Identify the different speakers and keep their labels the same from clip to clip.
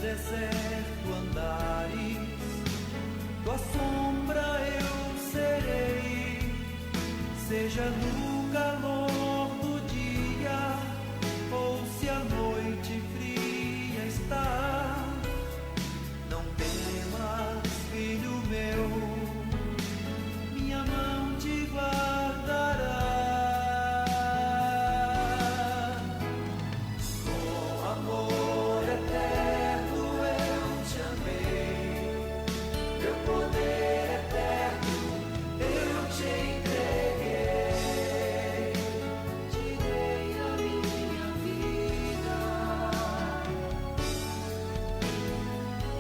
Speaker 1: deserto andares, tua sombra eu serei, seja no calor do dia, ou se a noite fria está. Não temas, filho meu, minha mão te guardará. Com amor eterno eu te amei, meu poder eterno eu te entreguei, te dei a minha vida.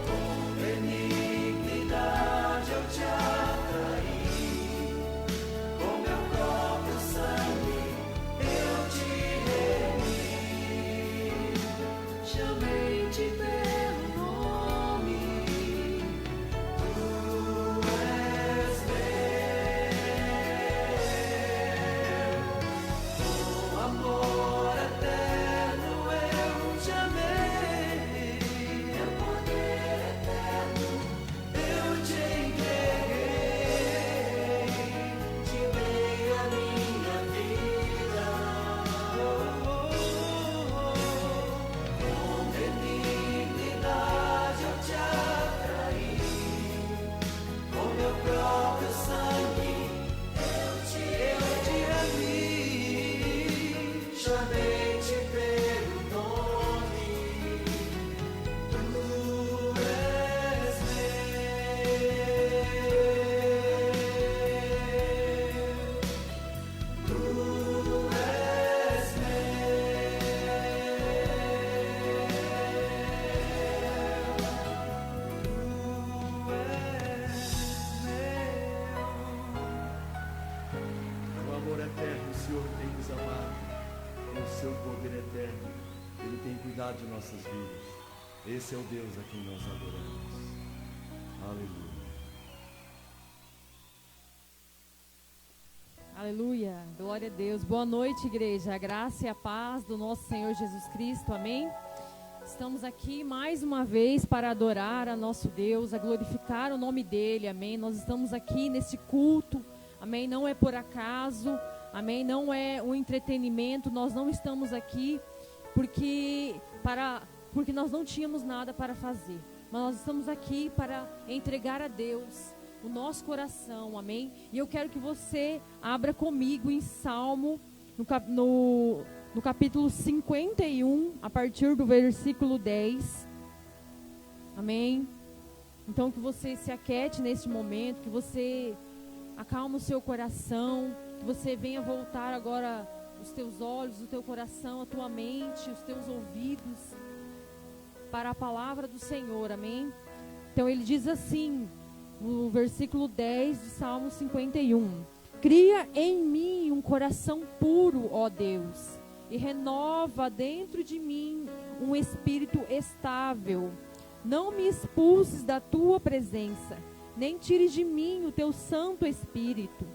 Speaker 1: Com benignidade eu te atraí, com meu próprio sangue eu te remi, chamei-te pelo nome, tu és meu. Com amor eterno eu te amei, meu poder eterno eu te entreguei, te dei a minha vida. Com benignidade eu te atraí, com meu próprio sangue eu te remi, chamei-te pelo nome, tu és meu, tu és
Speaker 2: Com amor eterno, o Senhor tem nos amado. Com o seu poder eterno, Ele tem cuidado de nossas vidas. Esse é o Deus a quem nós adoramos. Aleluia.
Speaker 3: Aleluia, glória a Deus. Boa noite, igreja. A graça e a paz do nosso Senhor Jesus Cristo, amém? Estamos aqui mais uma vez para adorar a nosso Deus, a glorificar o nome dEle, amém? Nós estamos aqui nesse culto, amém? Não é por acaso, amém? Não é um entretenimento, nós não estamos aqui porque nós não tínhamos nada para fazer, mas nós estamos aqui para entregar a Deus o nosso coração, amém? E eu quero que você abra comigo em Salmo, no capítulo 51, a partir do versículo 10, amém? Então que você se aquiete neste momento, que você acalme o seu coração, que você venha voltar agora os teus olhos, o teu coração, a tua mente, os teus ouvidos para a palavra do Senhor, amém? Então ele diz assim, no versículo 10 de Salmo 51: cria em mim um coração puro, ó Deus, e renova dentro de mim um espírito estável. Não me expulses da tua presença, nem tires de mim o teu Santo Espírito.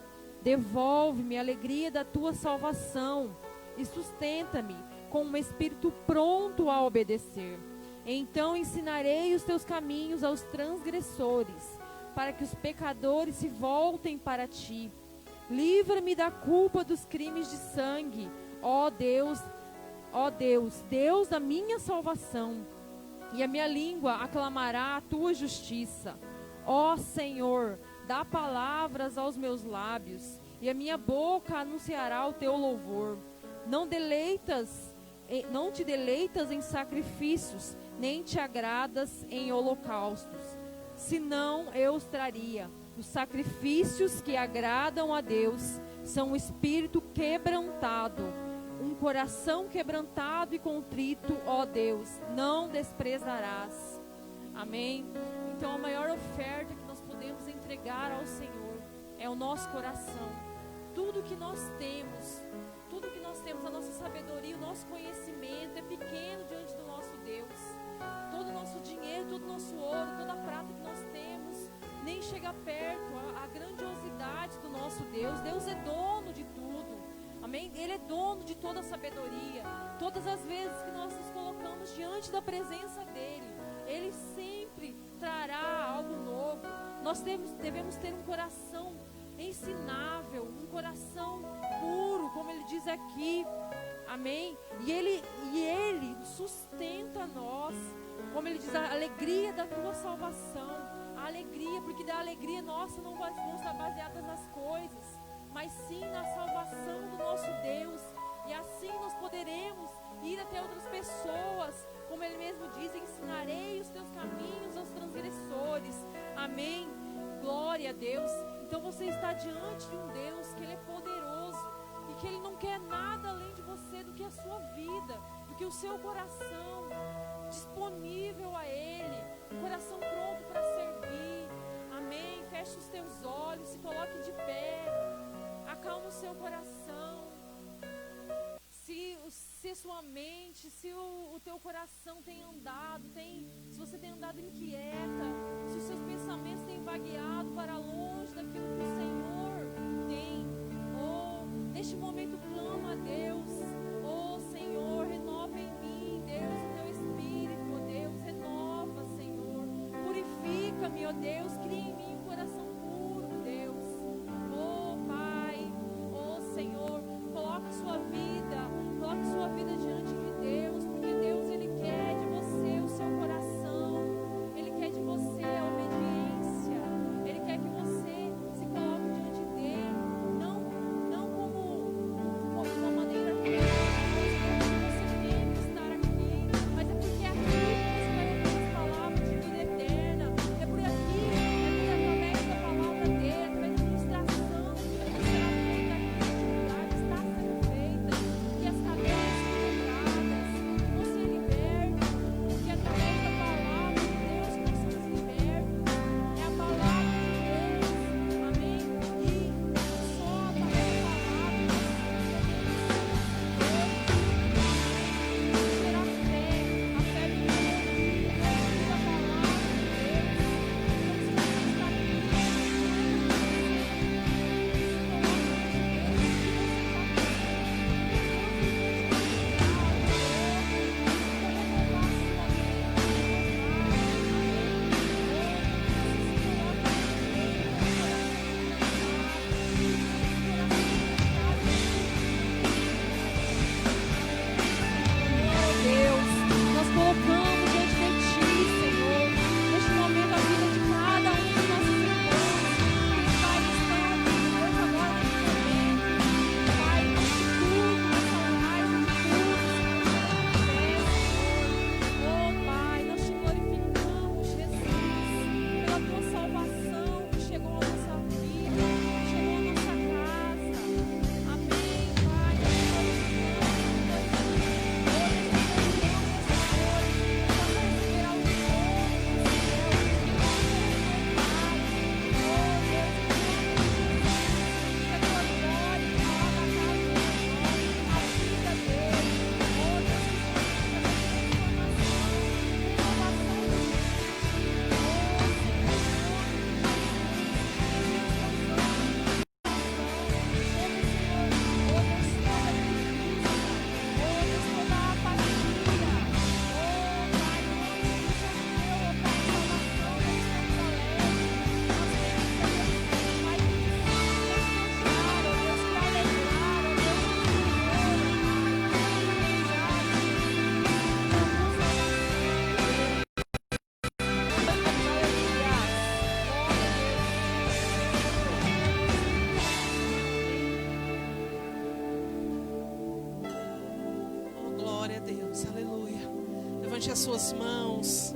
Speaker 3: Devolve-me a alegria da tua salvação e sustenta-me com um espírito pronto a obedecer. Então ensinarei os teus caminhos aos transgressores, para que os pecadores se voltem para ti. Livra-me da culpa dos crimes de sangue, ó Deus, Deus da minha salvação, e a minha língua aclamará a tua justiça. Ó Senhor, dá palavras aos meus lábios, e a minha boca anunciará o teu louvor. Não te deleitas em sacrifícios, nem te agradas em holocaustos. Senão eu os traria. Os sacrifícios que agradam a Deus são um espírito quebrantado, um coração quebrantado e contrito, ó Deus, não desprezarás. Amém? Então a maior oferta que nós podemos entregar ao Senhor é o nosso coração. Tudo que nós temos, a nossa sabedoria, o nosso conhecimento é pequeno diante do nosso Deus. Todo o nosso dinheiro, todo o nosso ouro, toda a prata que nós temos, nem chega perto a grandiosidade do nosso Deus. Deus é dono de tudo, amém? Ele é dono de toda a sabedoria. Todas as vezes que nós nos colocamos diante da presença dEle, Ele sempre trará algo novo. Nós devemos ter um coração ensinável, um coração puro, como ele diz aqui. Amém? E ele sustenta nós. Como ele diz, a alegria da tua salvação. A alegria, porque da alegria nossa não vão estar baseadas nas coisas, mas sim na salvação do nosso Deus. E assim nós poderemos ir até outras pessoas. Como ele mesmo diz, ensinarei os teus caminhos aos transgressores. Amém? Glória a Deus. Então você está diante de um Deus que ele é poderoso e que ele não quer nada além de você do que a sua vida, do que o seu coração disponível a ele, um coração pronto para servir. Amém? Feche os teus olhos, se coloque de pé, acalma o seu coração. Se a sua mente, se o teu coração tem andado, se você tem andado inquieta, se os seus pensamentos têm vagueado para longe daquilo que o Senhor tem, neste momento clama a Deus. Senhor, renova em mim, Deus, o teu Espírito, Deus, renova, Senhor, purifica-me, Deus, cria em mim um coração puro, Deus. Pai, Senhor, coloca sua vida diante de Deus, porque Deus, ele quer de você o seu coração, ele quer de você a obediência, ele quer que você se coloque diante dele, não como uma maneira que você tem que estar aqui, mas é porque aqui você vai ouvir as palavras de vida eterna, é por aqui, através da palavra dele, através da ministração que será feita aqui neste lugar, que está sendo feita, que as cadeias você liberta, que através da palavra de Deus que nós somos libertos, é a palavra de Deus, amém? E só através da palavra nós terá fé, a fé vem pelo ouvir a palavra de Deus. Então, se você está nós colocamos diante de Ti, Senhor, neste momento a vida de cada um dos nossos irmãos que está distante, Deus, agora neste momento, Pai, neste culto, nessa live de culto, Senhor. Pai, nós Te glorificamos, Jesus, pela Tua salvação que chegou à nossa vida, que chegou à nossa casa. Amém, Pai, nós te
Speaker 4: Levante as suas mãos.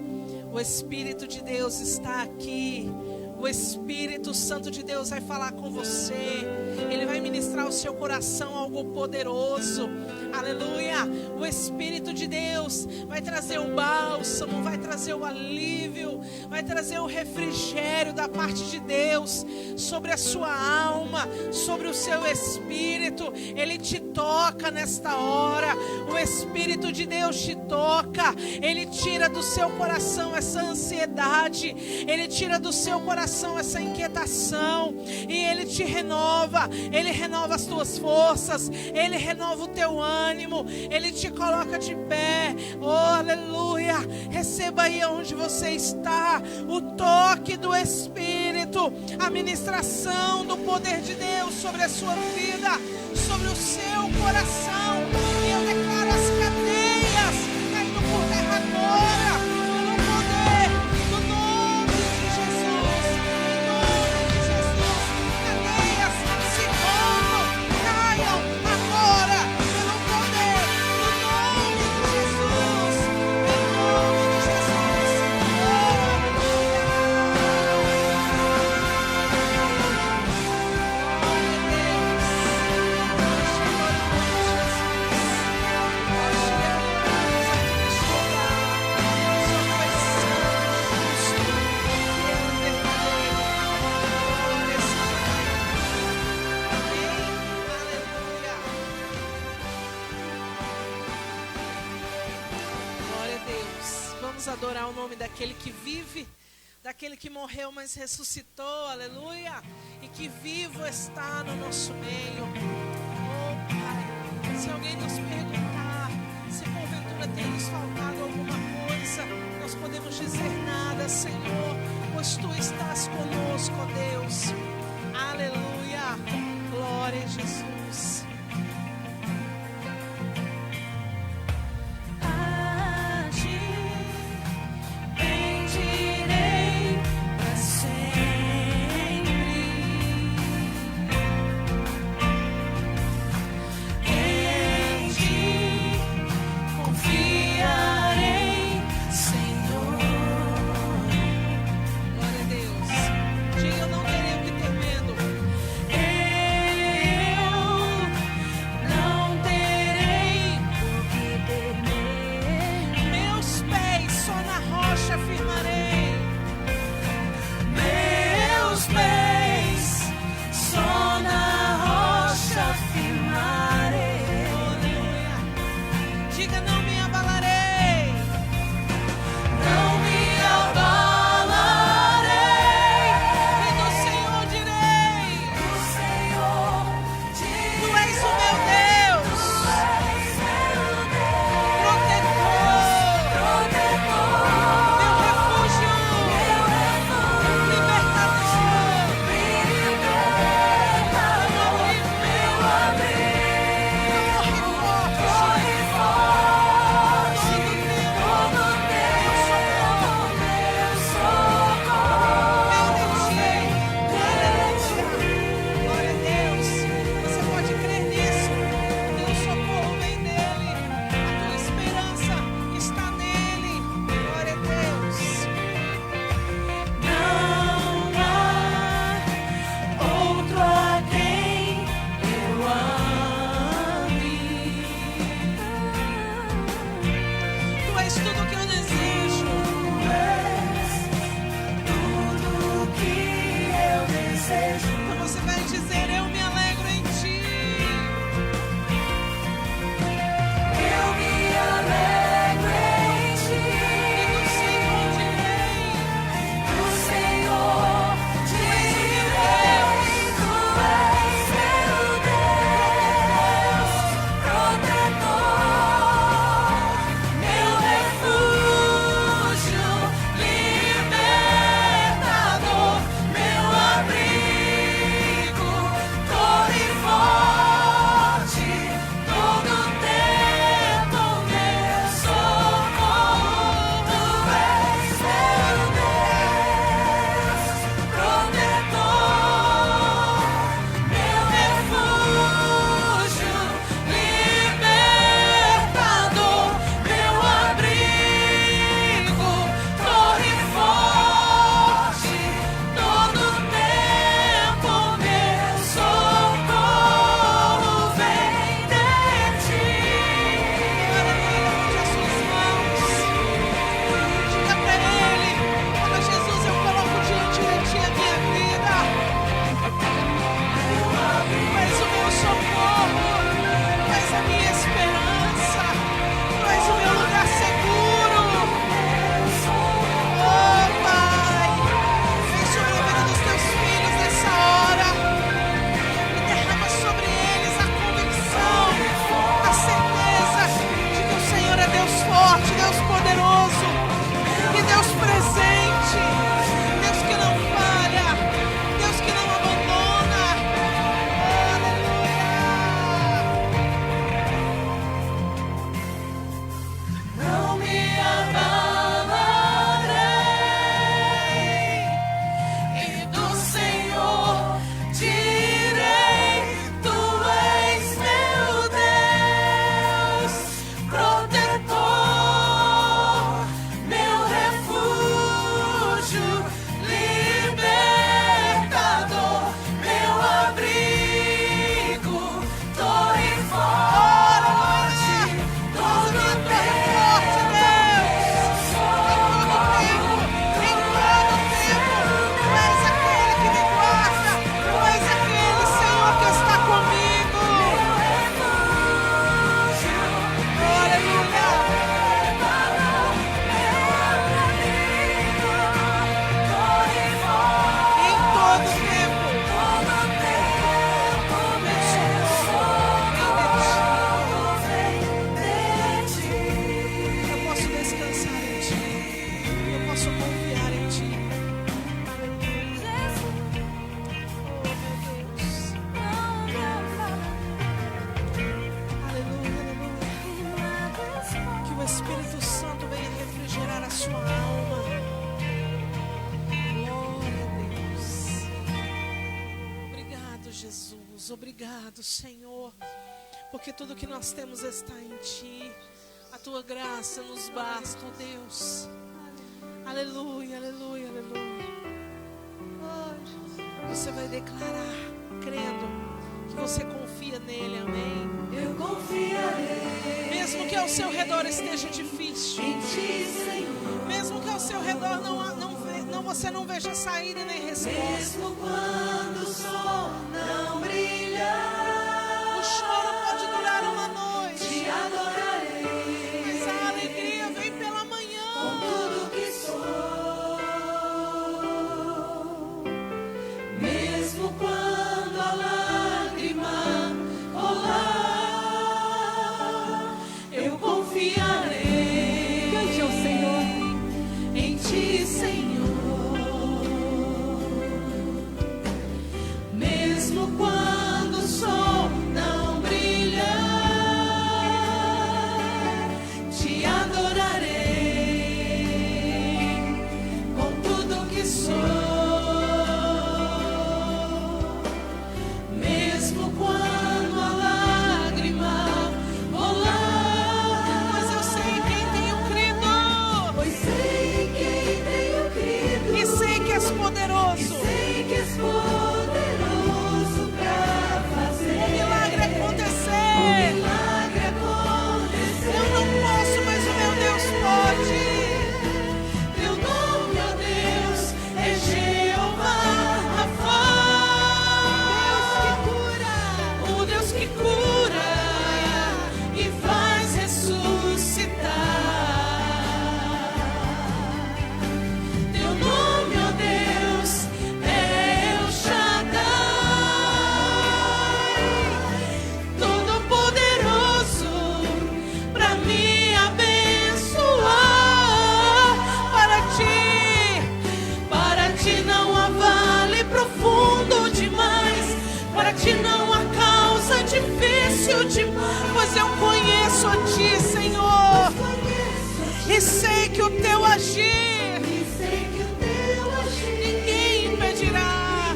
Speaker 4: O Espírito de Deus está aqui. O Espírito Santo de Deus vai falar com você. Ele vai ministrar ao seu coração algo poderoso. Aleluia. O Espírito de Deus vai trazer o bálsamo, vai trazer o alívio, vai trazer o refrigério da parte de Deus sobre a sua alma, sobre o seu espírito. Ele te toca nesta hora. O Espírito de Deus te toca. Ele tira do seu coração essa ansiedade. Ele tira do seu coração essa inquietação. E Ele te renova. Ele renova as tuas forças. Ele renova o teu ânimo. Ele te coloca de pé. Oh, aleluia. Receba aí onde você está o toque do Espírito, a ministração do poder de Deus sobre a sua vida, sobre o seu coração. E eu declaro as cadeias caindo por terra agora, no poder do nome de Jesus. Em nome de Jesus, cadeias se rompam, caiam agora, pelo poder do nome de Jesus. Em nome de Jesus. Glória a Deus. Vamos adorar o nome daquele que vive, daquele que morreu, mas ressuscitou, aleluia, e que vivo está no nosso meio. Oh, Pai, se alguém nos perguntar se porventura tem nos faltado alguma coisa, nós podemos dizer nada, Senhor, pois Tu estás conosco, ó Deus. Aleluia, glória a Jesus.
Speaker 1: Bendirei pra sempre. Em Ti confiarei, Senhor.
Speaker 4: Glória a Deus. Diga, eu não terei o que ter medo.
Speaker 1: Eu não terei o que temer.
Speaker 4: Meus pés só na rocha firmarei.
Speaker 1: Meus pés só na rocha firmarei.
Speaker 4: Aleluia. Diga, não me abalarei.
Speaker 1: Não me abalarei.
Speaker 4: E do Senhor direi:
Speaker 1: O Senhor diz:
Speaker 4: Tu és o meu Deus, protetor, meu refúgio, libertador, meu abrigo, torre forte. forte, Deus poderoso, e Deus presente, Deus que não falha, Deus que não abandona. Aleluia.
Speaker 1: Não me abalarei, e do Senhor direi: Tu és meu Deus, protetor, meu refúgio, libertador, meu abrigo, torre forte, todo tempo, Deus, em todo tempo, Tu és aquele que me guarda, Tu és aquele, Senhor, que está comigo. Aleluia. Em todo tempo, meu socorro vem de Ti. Eu posso descansar em Ti, eu posso confiar em Ti. Oh, meu Deus. Aleluia, aleluia. Que o Espírito Santo venha refrigerar a sua alma. Glória a Deus. Obrigado, Jesus. Obrigado, Senhor. Porque tudo que nós temos está em Ti. A Tua graça nos basta, ó Deus. Aleluia, aleluia, aleluia. Oh, Jesus. Você vai declarar, crendo, que você confia nele, amém.
Speaker 5: Eu confiarei
Speaker 4: Mesmo que ao seu redor esteja difícil,
Speaker 5: em Ti, Senhor.
Speaker 4: mesmo que ao seu redor você não veja saída nem resposta,
Speaker 5: Mesmo quando o sol não brilhar,
Speaker 4: o choro pode durar uma noite,
Speaker 5: Te adorarei
Speaker 4: mas a alegria vem pela
Speaker 5: com
Speaker 4: manhã.
Speaker 5: tudo que sou. Mesmo quando a lágrima rolar, eu confiarei.
Speaker 3: Cante ao Senhor.
Speaker 5: Em Ti, Senhor. Mesmo quando o sol não brilhar, Te adorarei com tudo que sou. Mesmo quando a lágrima rolar,
Speaker 4: Mas eu sei em quem tenho crido,
Speaker 5: pois sei em quem tenho crido,
Speaker 4: e sei que és poderoso.
Speaker 5: sei que és poderoso pra fazer
Speaker 4: O milagre
Speaker 5: o
Speaker 4: acontecer.
Speaker 5: milagre acontecer.
Speaker 4: Eu não posso, mas o meu Deus pode.
Speaker 5: Teu nome, ó Deus, é Jeová Rafa, o Deus que cura e faz ressuscitar. Teu nome, ó Deus, é El Shaddai, todo-poderoso pra me abençoar. Para ti não há vale profundo demais, para ti não há causa difícil demais,
Speaker 4: Pois eu conheço a Ti, Senhor, e sei que o Teu agir ninguém impedirá.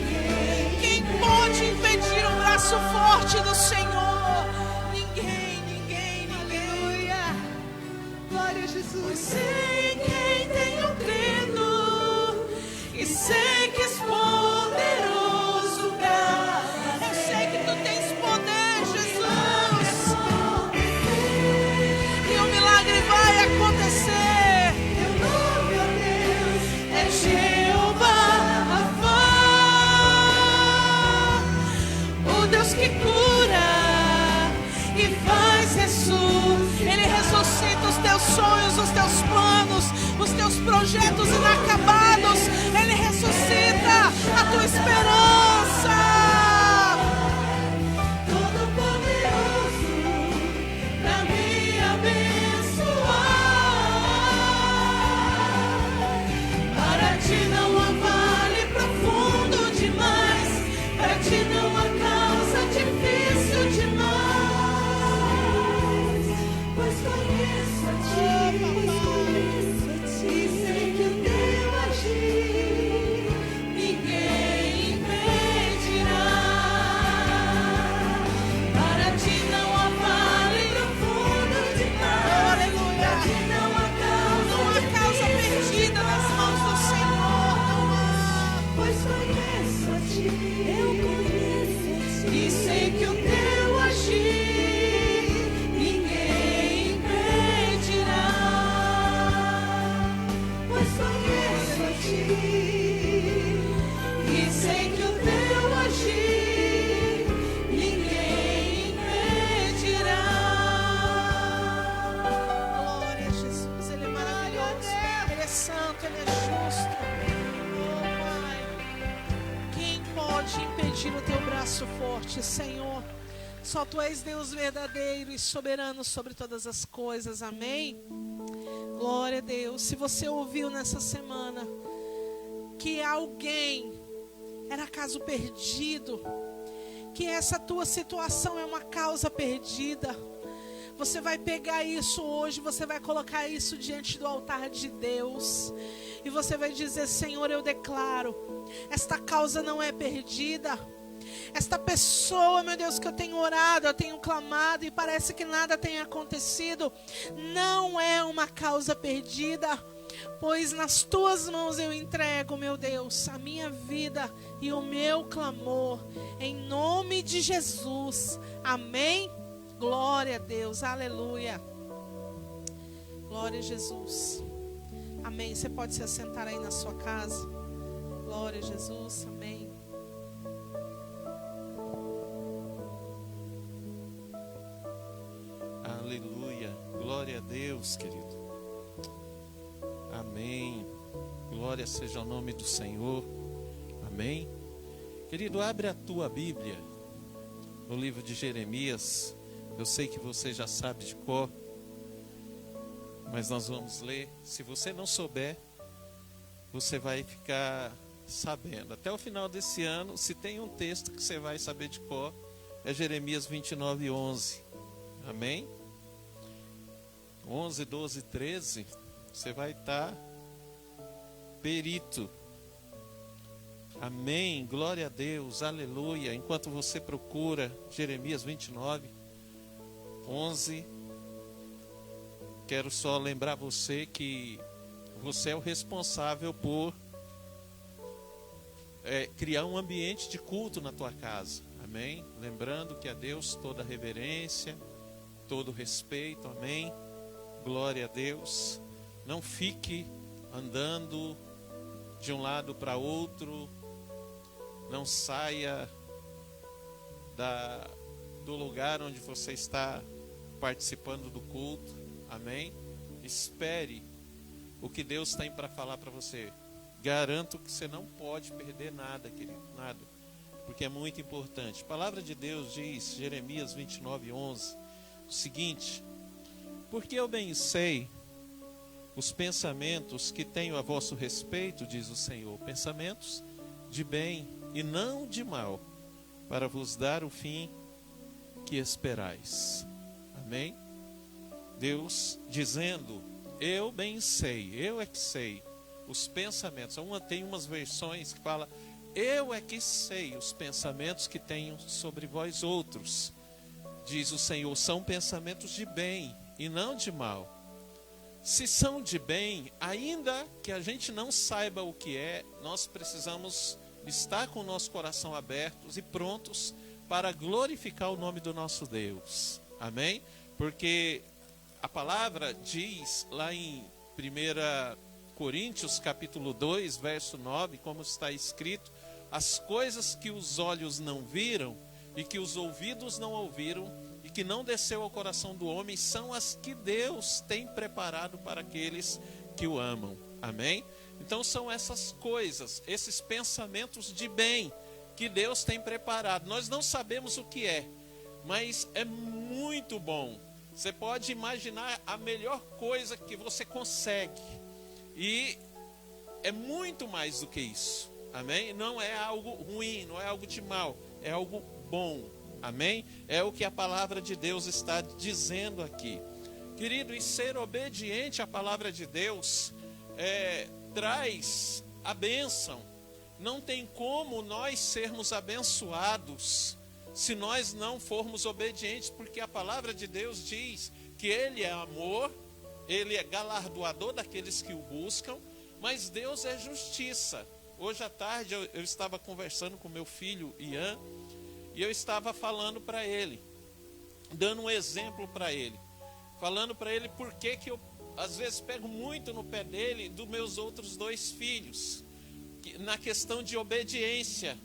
Speaker 4: Quem pode impedir o braço forte do Senhor? Ninguém, ninguém, ninguém. Glória a Jesus.
Speaker 5: Pois sei em quem tenho crido e sei que és poderoso pra
Speaker 4: Eu sei que Tu tens poder, Jesus, e o milagre vai acontecer.
Speaker 5: Teu nome, ó Deus, é Jeová Rafa, o Deus que cura e faz ressuscitar.
Speaker 4: Ele ressuscita os Teus sonhos, os Teus planos, os Teus projetos inacabados. Ele ressuscita a Tua esperança.
Speaker 5: Todo-poderoso pra me abençoar.
Speaker 1: pedir o teu braço forte, Senhor. Só tu és Deus verdadeiro e soberano sobre todas as coisas, amém? Glória a Deus. Se você ouviu nessa semana que alguém era caso perdido, que essa tua situação é uma causa perdida, você vai pegar isso hoje, você vai colocar isso diante do altar de Deus, e você vai dizer: Senhor, eu declaro, esta causa não é perdida. Esta pessoa, meu Deus, que eu tenho orado, eu tenho clamado e parece que nada tem acontecido, não é uma causa perdida, pois nas tuas mãos eu entrego, meu Deus, a minha vida e o meu clamor, em nome de Jesus, amém? Glória a Deus, aleluia, glória a Jesus, amém. Você pode se assentar aí na sua casa, glória a Jesus, amém.
Speaker 6: Aleluia, glória a Deus, querido. Amém. Glória seja o nome do Senhor. Amém. Querido, abre a tua Bíblia no livro de Jeremias. Eu sei que você já sabe de cor, mas nós vamos ler. Se você não souber, você vai ficar sabendo. Até o final desse ano, se tem um texto que você vai saber de cor, é Jeremias 29:11. Amém? 11, 12, 13, você vai estar perito. Amém, glória a Deus, aleluia. Enquanto você procura Jeremias 29:11, quero só lembrar você que você é o responsável por criar um ambiente de culto na tua casa. Amém? Lembrando que a Deus toda reverência, todo respeito, amém? Glória a Deus. Não fique andando de um lado para outro, não saia do lugar onde você está participando do culto, amém? Espere o que Deus tem para falar para você. Garanto que você não pode perder nada, querido, nada, porque é muito importante. A palavra de Deus diz, Jeremias 29:11, o seguinte: porque eu bem sei os pensamentos que tenho a vosso respeito, diz o Senhor, pensamentos de bem e não de mal, para vos dar o fim que esperais. Amém? Deus dizendo, eu bem sei, eu é que sei os pensamentos. Tem umas versões que fala, eu é que sei os pensamentos que tenho sobre vós outros, diz o Senhor, são pensamentos de bem e não de mal. Se são de bem, ainda que a gente não saiba o que é, nós precisamos estar com o nosso coração abertos e prontos para glorificar o nome do nosso Deus. Amém? Porque a palavra diz lá em 1 Coríntios capítulo 2, verso 9, como está escrito, as coisas que os olhos não viram e que os ouvidos não ouviram e que não desceu ao coração do homem, são as que Deus tem preparado para aqueles que o amam. Amém? Então são essas coisas, esses pensamentos de bem que Deus tem preparado. Nós não sabemos o que é, mas é muito bom. Você pode imaginar a melhor coisa que você consegue, e é muito mais do que isso. Amém? Não é algo ruim, não é algo de mal, é algo bom. Amém? É o que a palavra de Deus está dizendo aqui. Querido, e ser obediente à palavra de Deus traz a bênção. Não tem como nós sermos abençoados se nós não formos obedientes, porque a palavra de Deus diz que Ele é amor, Ele é galardoador daqueles que o buscam, mas Deus é justiça. Hoje à tarde eu estava conversando com meu filho Ian, e eu estava falando para ele, dando um exemplo para ele, falando para ele por que eu às vezes pego muito no pé dele, dos meus outros 2 filhos, na questão de obediência.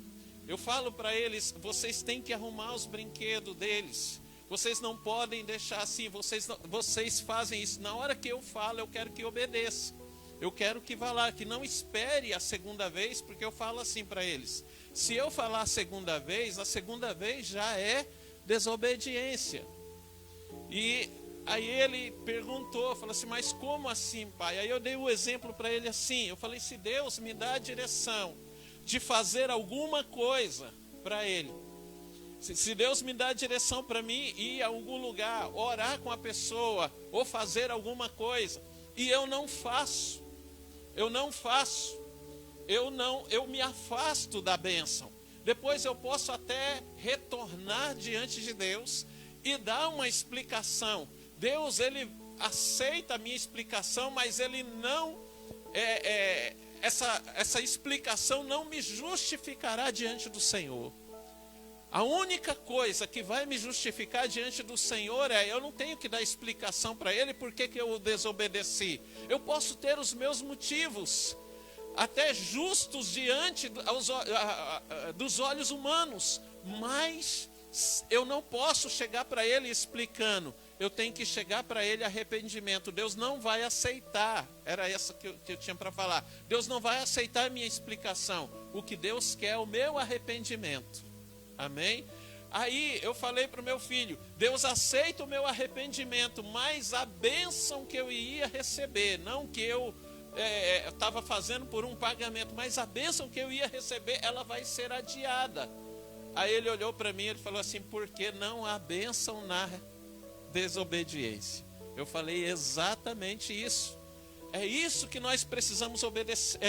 Speaker 6: Eu falo para eles, vocês têm que arrumar os brinquedos deles, vocês não podem deixar assim, vocês fazem isso, na hora que eu falo eu quero que obedeça, eu quero que vá lá, que não espere a segunda vez, porque eu falo assim para eles, Se eu falar a segunda vez já é desobediência. E aí ele perguntou, falou assim, mas como assim, pai? Aí eu dei o exemplo para ele assim, eu falei, se Deus me dá a direção de fazer alguma coisa para ele, se Deus me dá a direção para mim ir a algum lugar, orar com a pessoa, ou fazer alguma coisa, e eu me afasto da bênção. Depois eu posso até retornar diante de Deus e dar uma explicação. Deus, ele aceita a minha explicação, mas ele não, essa explicação não me justificará diante do Senhor. A única coisa que vai me justificar diante do Senhor eu não tenho que dar explicação para Ele porque que eu desobedeci. Eu posso ter os meus motivos, até justos diante dos olhos humanos, mas eu não posso chegar para Ele explicando. Eu tenho que chegar para Ele arrependimento. Deus não vai aceitar, era essa que eu tinha para falar. Deus não vai aceitar a minha explicação. O que Deus quer é o meu arrependimento. Amém? Aí eu falei para o meu filho, Deus aceita o meu arrependimento, mas a bênção que eu ia receber, não que eu estava fazendo por um pagamento, mas a bênção que eu ia receber, ela vai ser adiada. Aí ele olhou para mim e ele falou assim, porque não há bênção na desobediência. Eu falei exatamente isso. É isso que nós precisamos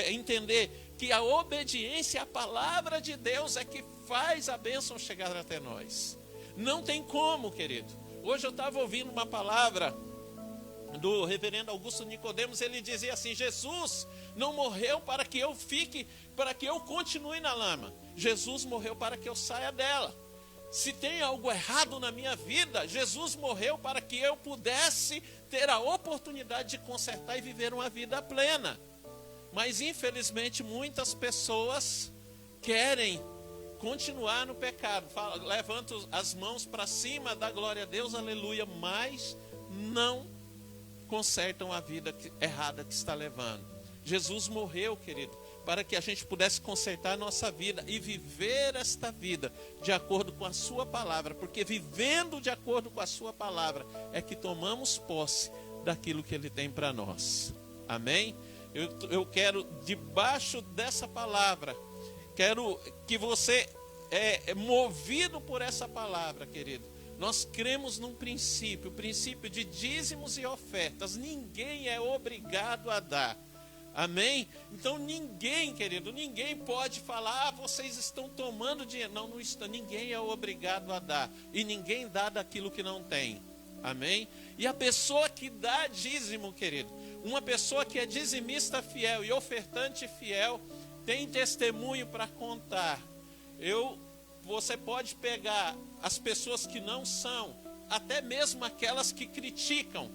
Speaker 6: entender, que a obediência à palavra de Deus é que faz a bênção chegar até nós. Não tem como, querido. Hoje eu estava ouvindo uma palavra do reverendo Augusto Nicodemos, ele dizia assim, Jesus não morreu para que eu continue na lama. Jesus morreu para que eu saia dela. Se tem algo errado na minha vida, Jesus morreu para que eu pudesse ter a oportunidade de consertar e viver uma vida plena. Mas infelizmente muitas pessoas querem continuar no pecado, levantam as mãos para cima, dá glória a Deus, aleluia, mas não consertam a vida errada que está levando. Jesus morreu, querido, para que a gente pudesse consertar a nossa vida e viver esta vida de acordo com a sua palavra, porque vivendo de acordo com a sua palavra é que tomamos posse daquilo que Ele tem para nós. Amém? Eu quero, debaixo dessa palavra, quero que você, movido por essa palavra, querido, nós cremos num princípio, o princípio de dízimos e ofertas. Ninguém é obrigado a dar. Amém? Então ninguém, querido, ninguém pode falar, vocês estão tomando dinheiro. Não, não está. Ninguém é obrigado a dar. E ninguém dá daquilo que não tem. Amém? E a pessoa que dá dízimo, querido, uma pessoa que é dizimista fiel e ofertante fiel, tem testemunho para contar. Você pode pegar as pessoas que não são, até mesmo aquelas que criticam,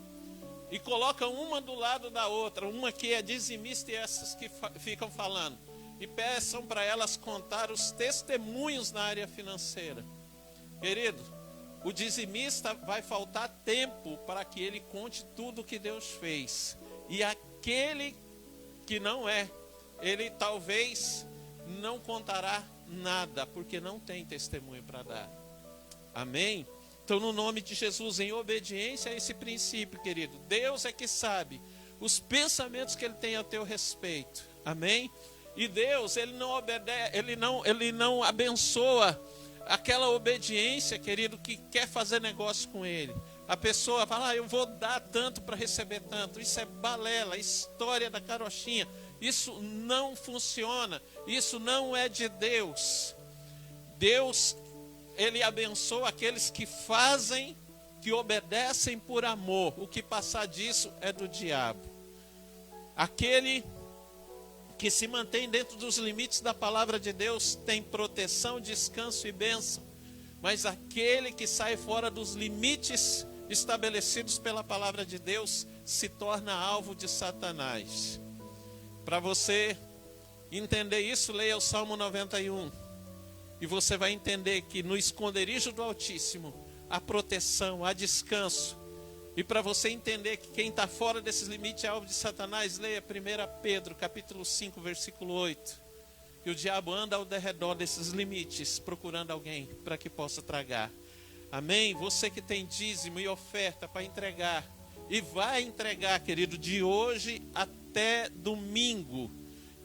Speaker 6: e colocam uma do lado da outra, uma que é dizimista e essas que ficam falando, e peçam para elas contar os testemunhos na área financeira. Querido, o dizimista vai faltar tempo para que ele conte tudo o que Deus fez. E aquele que não é, ele talvez não contará nada, porque não tem testemunho para dar. Amém? Então, no nome de Jesus, em obediência a esse princípio, querido, Deus é que sabe os pensamentos que Ele tem a teu respeito. Amém? E Deus, Ele não obedece, Ele não abençoa aquela obediência, querido, que quer fazer negócio com Ele. A pessoa fala, eu vou dar tanto para receber tanto. Isso é balela, história da carochinha. Isso não funciona. Isso não é de Deus. Deus, Ele abençoa aqueles que fazem, que obedecem por amor. O que passar disso é do diabo. Aquele que se mantém dentro dos limites da palavra de Deus tem proteção, descanso e bênção. Mas aquele que sai fora dos limites estabelecidos pela palavra de Deus se torna alvo de Satanás. Para você entender isso, leia o Salmo 91. E você vai entender que no esconderijo do Altíssimo há proteção, há descanso. E para você entender que quem está fora desses limites é alvo de Satanás, leia 1 Pedro, capítulo 5, versículo 8. que o diabo anda ao redor desses limites, procurando alguém para que possa tragar. Amém? Você que tem dízimo e oferta para entregar, e vai entregar, querido, de hoje até domingo.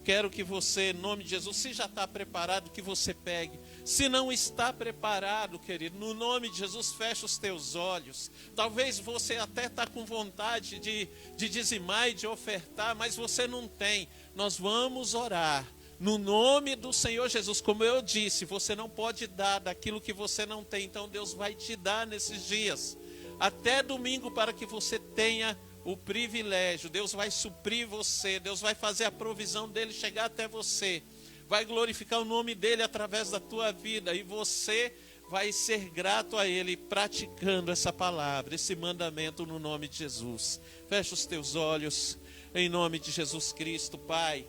Speaker 6: Quero que você, em nome de Jesus, se já está preparado, que você pegue. Se não está preparado, querido, no nome de Jesus, fecha os teus olhos. Talvez você até está com vontade de dizimar e de ofertar, mas você não tem. Nós vamos orar. No nome do Senhor Jesus, como eu disse, você não pode dar daquilo que você não tem. Então Deus vai te dar nesses dias. Até domingo, para que você tenha o privilégio. Deus vai suprir você. Deus vai fazer a provisão dele chegar até você. Vai glorificar o nome dele através da tua vida. E você vai ser grato a ele, praticando essa palavra, esse mandamento no nome de Jesus. Fecha os teus olhos. Em nome de Jesus Cristo, Pai.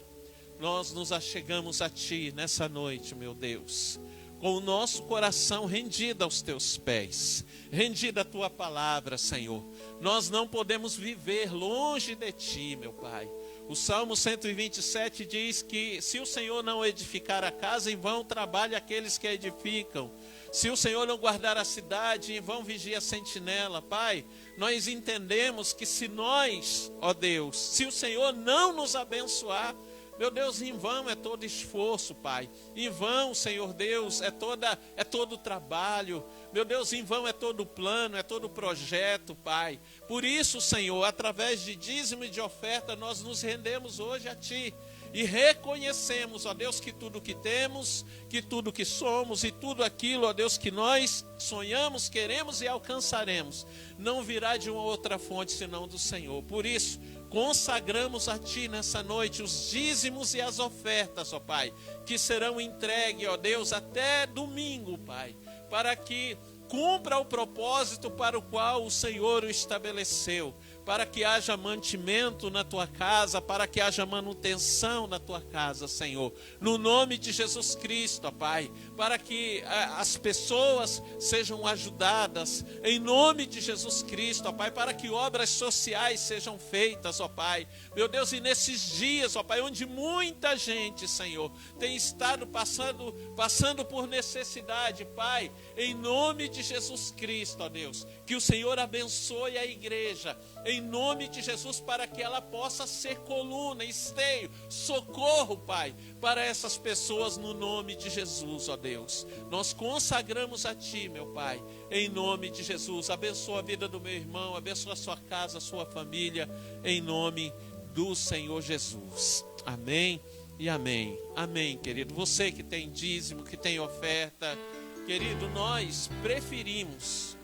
Speaker 6: Nós nos achegamos a Ti nessa noite, meu Deus, com o nosso coração rendido aos Teus pés, rendido à Tua palavra, Senhor. Nós não podemos viver longe de Ti, meu Pai. O Salmo 127 diz que se o Senhor não edificar a casa, em vão trabalham aqueles que a edificam. Se o Senhor não guardar a cidade, em vão vigia a sentinela. Pai, nós entendemos que se nós, ó Deus, se o Senhor não nos abençoar, meu Deus, em vão é todo esforço, Pai. Em vão, Senhor Deus, é todo o trabalho. Meu Deus, em vão é todo o plano, é todo o projeto, Pai. Por isso, Senhor, através de dízimo e de oferta, nós nos rendemos hoje a Ti. E reconhecemos, ó Deus, que tudo que temos, que tudo que somos e tudo aquilo, ó Deus, que nós sonhamos, queremos e alcançaremos, não virá de uma outra fonte senão do Senhor. Por isso, consagramos a Ti nessa noite os dízimos e as ofertas, ó Pai, que serão entregues, ó Deus, até domingo, Pai, para que cumpra o propósito para o qual o Senhor o estabeleceu, para que haja mantimento na tua casa, para que haja manutenção na tua casa, Senhor. No nome de Jesus Cristo, ó Pai, para que as pessoas sejam ajudadas, em nome de Jesus Cristo, ó Pai, para que obras sociais sejam feitas, ó Pai. Meu Deus, e nesses dias, ó Pai, onde muita gente, Senhor, tem estado passando por necessidade, Pai, em nome de Jesus Cristo, ó Deus, que o Senhor abençoe a igreja, em nome de Jesus, para que ela possa ser coluna, esteio, socorro, Pai, para essas pessoas no nome de Jesus, ó Deus. Nós consagramos a Ti, meu Pai, em nome de Jesus. Abençoa a vida do meu irmão, abençoa a sua casa, a sua família, em nome do Senhor Jesus. Amém e amém. Amém, querido. Você que tem dízimo, que tem oferta, querido, nós preferimos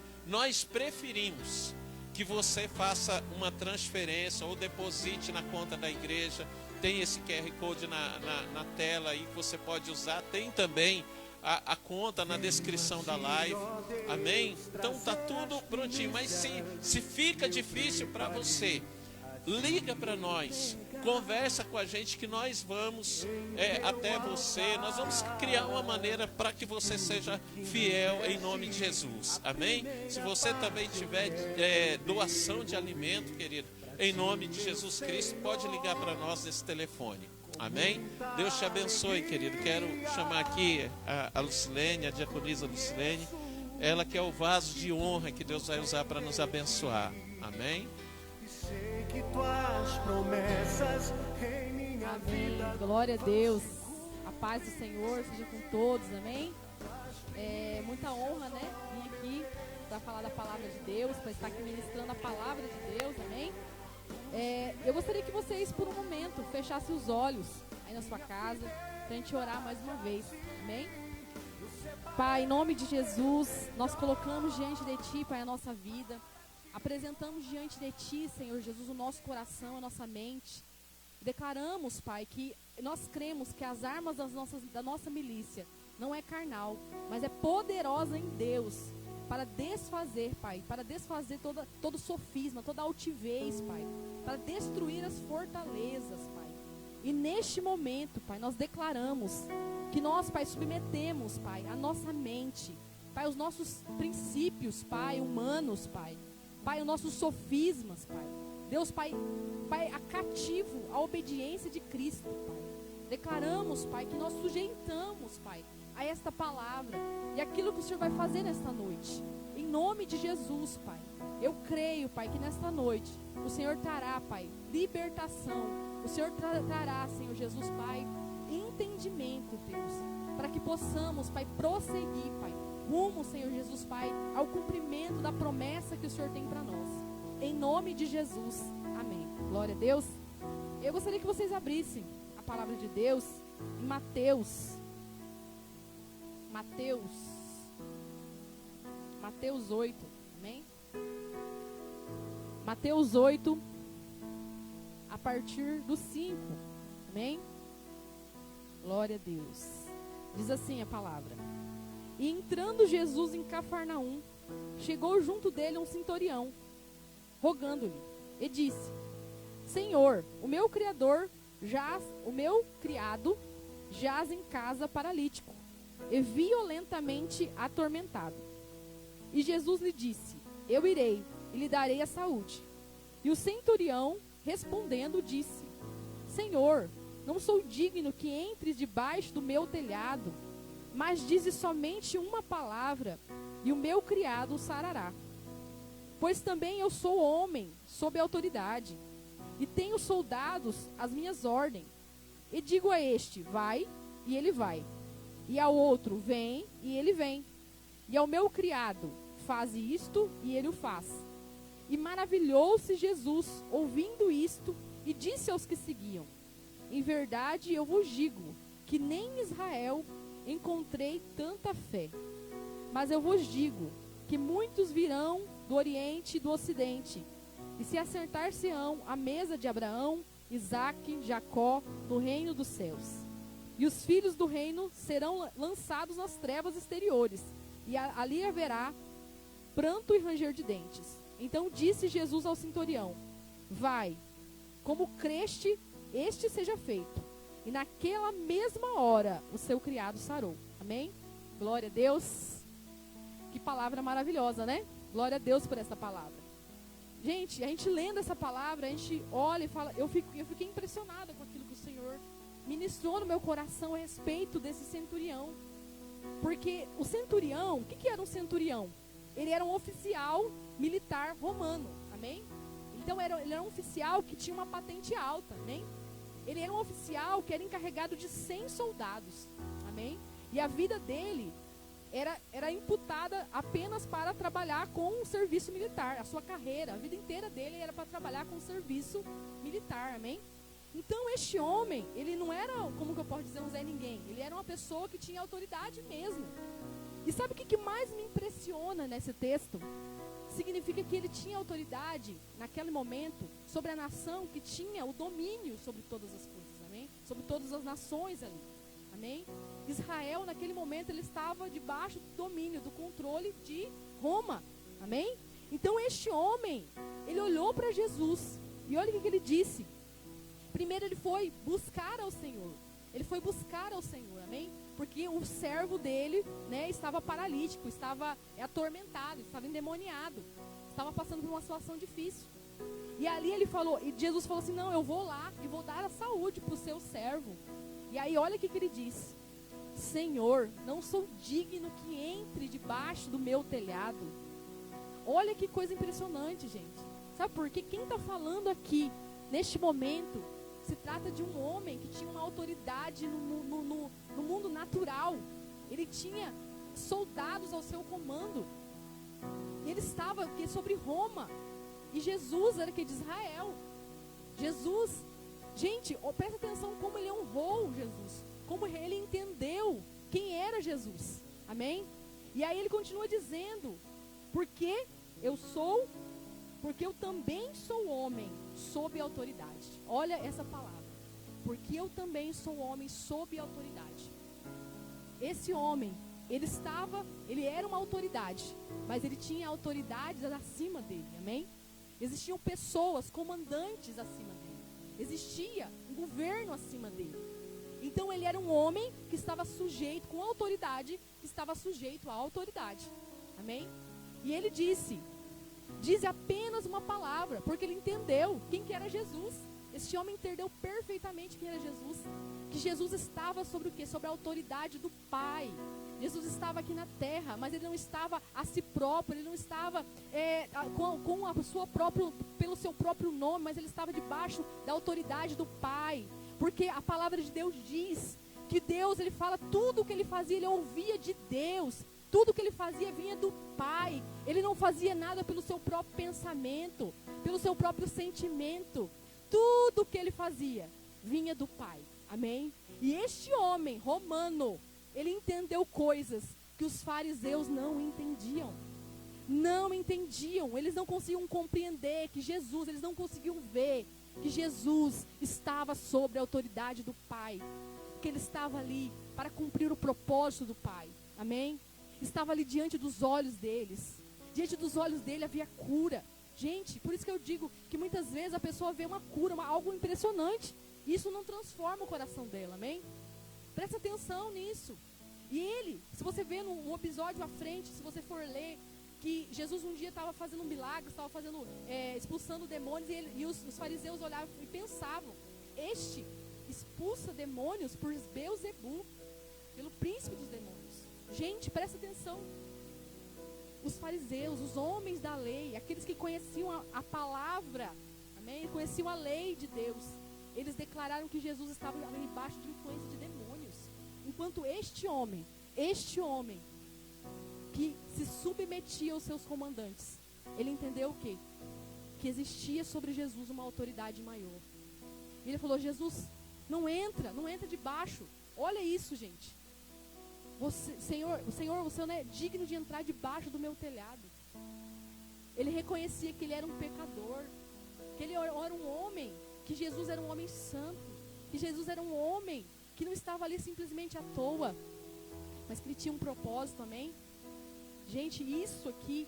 Speaker 6: que você faça uma transferência ou deposite na conta da igreja. Tem esse QR Code na tela aí que você pode usar. Tem também a conta na descrição da live. Amém? Então tá tudo prontinho. Mas se fica difícil para você, liga para nós, conversa com a gente que nós vamos até você. Nós vamos criar uma maneira para que você seja fiel em nome de Jesus. Amém? Se você também tiver doação de alimento, querido, em nome de Jesus Cristo, pode ligar para nós nesse telefone. Amém? Deus te abençoe, querido. Quero chamar aqui a Lucilene, a diaconisa Lucilene, ela que é o vaso de honra que Deus vai usar para nos abençoar. Amém?
Speaker 7: Que tuas promessas em minha vida.
Speaker 3: Amém. Glória a Deus. A paz do Senhor seja com todos. Amém. É muita honra, né? Vir aqui para falar da palavra de Deus, para estar aqui ministrando a palavra de Deus. Amém. Eu gostaria que vocês, por um momento, fechassem os olhos aí na sua casa, para a gente orar mais uma vez. Amém. Pai, em nome de Jesus, nós colocamos diante de Ti, Pai, a nossa vida. Apresentamos diante de Ti, Senhor Jesus, o nosso coração, a nossa mente. Declaramos, Pai, que nós cremos que as armas da nossa milícia não é carnal, mas é poderosa em Deus para desfazer, Pai, para desfazer todo sofisma, toda altivez, Pai, para destruir as fortalezas, Pai. E neste momento, Pai, nós declaramos que nós, Pai, submetemos, Pai, a nossa mente, Pai, os nossos princípios, Pai, humanos, Pai, os nossos sofismas, Pai. Deus, Pai, a cativo, a obediência de Cristo, Pai. declaramos, Pai, que nós sujeitamos, Pai, a esta palavra e aquilo que o Senhor vai fazer nesta noite. Em nome de Jesus, Pai, eu creio, Pai, que nesta noite o Senhor trará, Pai, libertação. O Senhor trará, Senhor Jesus, Pai, entendimento, Deus, para que possamos, Pai, prosseguir, Pai, rumo, Senhor Jesus, Pai, ao cumprimento da promessa que o Senhor tem para nós. Em nome de Jesus, amém. Glória a Deus. Eu gostaria que vocês abrissem a palavra de Deus em Mateus 8, amém? Mateus 8, a partir do 5, amém? Glória a Deus. Diz assim a palavra: E entrando Jesus em Cafarnaum, chegou junto dele um centurião, rogando-lhe, e disse: Senhor, o meu criado jaz em casa paralítico, e violentamente atormentado. E Jesus lhe disse: Eu irei e lhe darei a saúde. E o centurião, respondendo, disse: Senhor, não sou digno que entres debaixo do meu telhado, mas dize somente uma palavra, e o meu criado sarará. Pois também eu sou homem, sob autoridade, e tenho soldados às minhas ordens. E digo a este: vai, e ele vai. E ao outro: vem, e ele vem. E ao meu criado: faze isto, e ele o faz. E maravilhou-se Jesus, ouvindo isto, e disse aos que seguiam: Em verdade eu vos digo, que nem em Israel encontrei tanta fé. Mas eu vos digo, que muitos virão do Oriente e do Ocidente, e se assentar-se-ão à mesa de Abraão, Isaque, Jacó, no reino dos céus. E os filhos do reino serão lançados nas trevas exteriores, e ali haverá pranto e ranger de dentes. Então disse Jesus ao centurião: vai, como creste, este seja feito. E naquela mesma hora o seu criado sarou. Amém? Glória a Deus. Que palavra maravilhosa, né? Glória a Deus por essa palavra. Gente, a gente lendo essa palavra, a gente olha e fala, eu fiquei impressionada com aquilo que o Senhor ministrou no meu coração a respeito desse centurião. Porque o centurião, o que era um centurião? Ele era um oficial militar romano, amém? Então ele era um oficial que tinha uma patente alta, amém? Ele era um oficial que era encarregado de 100 soldados, amém? E a vida dele era imputada apenas para trabalhar com o serviço militar. A sua carreira, a vida inteira dele era para trabalhar com o serviço militar, amém? Então este homem, ele não era, como que eu posso dizer, um Zé Ninguém. Ele era uma pessoa que tinha autoridade mesmo. E sabe o que mais me impressiona nesse texto? Significa que ele tinha autoridade, naquele momento, sobre a nação que tinha o domínio sobre todas as coisas, amém? Sobre todas as nações ali, amém? Israel, naquele momento, ele estava debaixo do domínio, do controle de Roma, amém? Então este homem, ele olhou para Jesus, e olha o que ele disse. Primeiro ele foi buscar ao Senhor, amém? Porque o servo dele, né, estava paralítico, estava atormentado, estava endemoniado, estava passando por uma situação difícil. E ali ele falou, e Jesus falou assim: não, eu vou lá e vou dar a saúde para o seu servo. E aí olha o que ele disse: Senhor, não sou digno que entre debaixo do meu telhado. Olha que coisa impressionante, gente. Sabe por quê? Quem está falando aqui, neste momento, se trata de um homem que tinha uma autoridade no mundo natural. Ele tinha soldados ao seu comando. Ele estava aqui sobre Roma. E Jesus era aqui de Israel. Jesus, gente, presta atenção como ele honrou Jesus. Como ele entendeu quem era Jesus. Amém? E aí ele continua dizendo: porque eu também sou homem sob autoridade. Olha essa palavra. Porque eu também sou homem sob autoridade. Esse homem, ele era uma autoridade, mas ele tinha autoridades acima dele, amém? Existiam pessoas, comandantes acima dele. Existia um governo acima dele. Então ele era um homem que estava sujeito, com autoridade, que estava sujeito à autoridade, amém? E ele diz apenas uma palavra, porque ele entendeu quem que era Jesus. Este homem entendeu perfeitamente quem era Jesus. Que Jesus estava sobre o quê? Sobre a autoridade do Pai. Jesus estava aqui na terra, mas ele não estava a si próprio, ele não estava com a sua própria, pelo seu próprio nome, mas ele estava debaixo da autoridade do Pai. Porque a palavra de Deus diz que Deus, ele fala, tudo o que ele fazia, ele ouvia de Deus. Tudo que ele fazia vinha do Pai. Ele não fazia nada pelo seu próprio pensamento, pelo seu próprio sentimento. Tudo que ele fazia vinha do Pai. Amém? E este homem romano, ele entendeu coisas que os fariseus não entendiam. Não entendiam. Eles não conseguiam compreender que Jesus, eles não conseguiam ver que Jesus estava sob a autoridade do Pai. Que ele estava ali para cumprir o propósito do Pai. Amém? Estava ali diante dos olhos deles. Diante dos olhos dele havia cura. Gente, por isso que eu digo que muitas vezes a pessoa vê uma cura, algo impressionante. E isso não transforma o coração dela, amém? Presta atenção nisso. E ele, se você vê no episódio à frente, se você for ler, que Jesus um dia estava fazendo um milagre, estava expulsando demônios, e os fariseus olhavam e pensavam, este expulsa demônios por Beelzebu, pelo príncipe dos demônios. Gente, presta atenção. Os fariseus, os homens da lei, aqueles que conheciam a palavra, amém? Conheciam a lei de Deus, eles declararam que Jesus estava embaixo de influência de demônios. Enquanto este homem que se submetia aos seus comandantes, ele entendeu o quê? Que existia sobre Jesus uma autoridade maior. E ele falou, Jesus, não entra debaixo. Olha isso, gente. Senhor, você não é digno de entrar debaixo do meu telhado. Ele reconhecia que ele era um pecador, que ele era um homem, que Jesus era um homem santo, que Jesus era um homem que não estava ali simplesmente à toa, mas que ele tinha um propósito, amém? Gente, isso aqui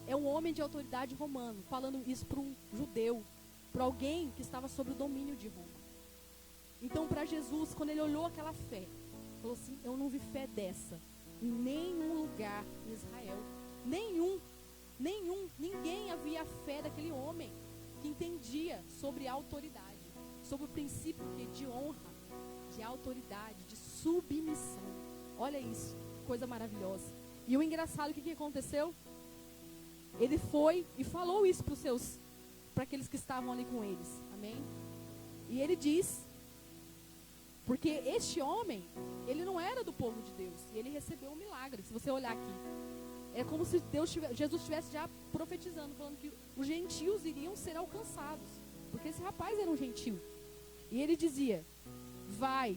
Speaker 3: é um homem de autoridade romano, falando isso para um judeu, para alguém que estava sob o domínio de Roma. Então, para Jesus, quando ele olhou aquela fé, falou assim, eu não vi fé dessa em nenhum lugar em Israel. Ninguém havia a fé daquele homem que entendia sobre a autoridade, sobre o princípio de honra, de autoridade, de submissão. Olha isso, coisa maravilhosa. E o engraçado, o que aconteceu? Ele foi e falou isso para aqueles que estavam ali com eles, amém? E ele diz, porque este homem, ele não era do povo de Deus, e ele recebeu um milagre. Se você olhar aqui, é como se Jesus estivesse já profetizando, falando que os gentios iriam ser alcançados, porque esse rapaz era um gentio. E ele dizia, vai,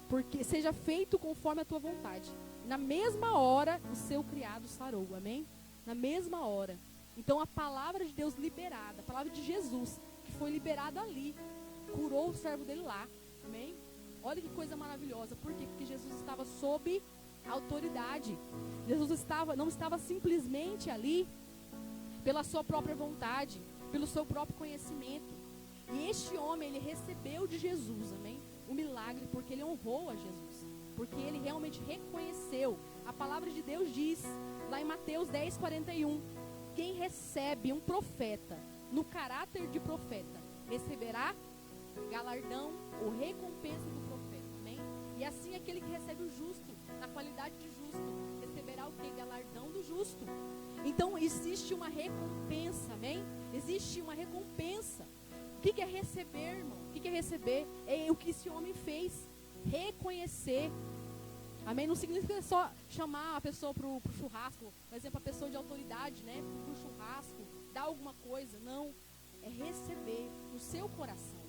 Speaker 3: porque seja feito conforme a tua vontade. Na mesma hora, o seu criado sarou, amém? Na mesma hora. Então a palavra de Deus liberada, a palavra de Jesus, que foi liberada ali, curou o servo dele lá, amém? Olha que coisa maravilhosa. Por quê? Porque Jesus estava sob autoridade. Jesus não estava simplesmente ali pela sua própria vontade, pelo seu próprio conhecimento. E este homem, ele recebeu de Jesus, amém? O milagre, porque ele honrou a Jesus, porque ele realmente reconheceu. A palavra de Deus diz, lá em Mateus 10:41, quem recebe um profeta no caráter de profeta, receberá galardão ou recompensa do profeta, amém? E assim aquele que recebe o justo, na qualidade de justo, receberá o que? Galardão do justo. Então existe uma recompensa, amém? Existe uma recompensa. O que é receber, irmão? O que é receber? É o que esse homem fez, reconhecer, amém? Não significa só chamar a pessoa para o churrasco, por exemplo, a pessoa de autoridade, né? Para o churrasco, dar alguma coisa, não. É receber no seu coração.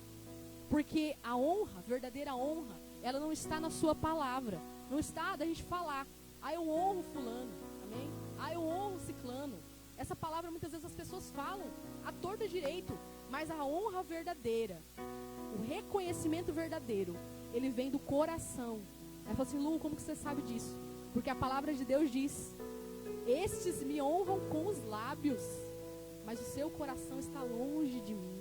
Speaker 3: Porque a honra, a verdadeira honra, ela não está na sua palavra. Não está da gente falar, eu honro fulano, amém? Eu honro ciclano. Essa palavra muitas vezes as pessoas falam à torta direito, mas a honra verdadeira, o reconhecimento verdadeiro, ele vem do coração. Aí fala assim, Lu, como que você sabe disso? Porque a palavra de Deus diz, estes me honram com os lábios, mas o seu coração está longe de mim.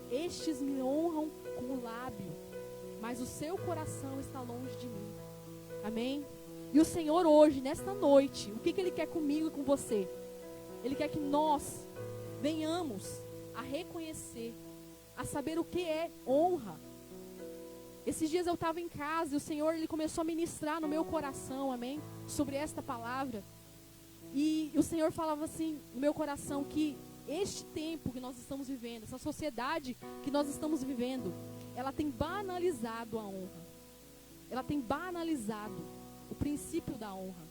Speaker 3: Estes me honram com o lábio, mas o seu coração está longe de mim. Amém? E o Senhor hoje, nesta noite, o que Ele quer comigo e com você? Ele quer que nós venhamos a reconhecer a saber o que é honra. Esses dias eu estava em casa e o Senhor, Ele começou a ministrar no meu coração, amém? Sobre esta palavra. E o Senhor falava assim no meu coração que este tempo que nós estamos vivendo, essa sociedade que nós estamos vivendo, ela tem banalizado a honra. Ela tem banalizado o princípio da honra.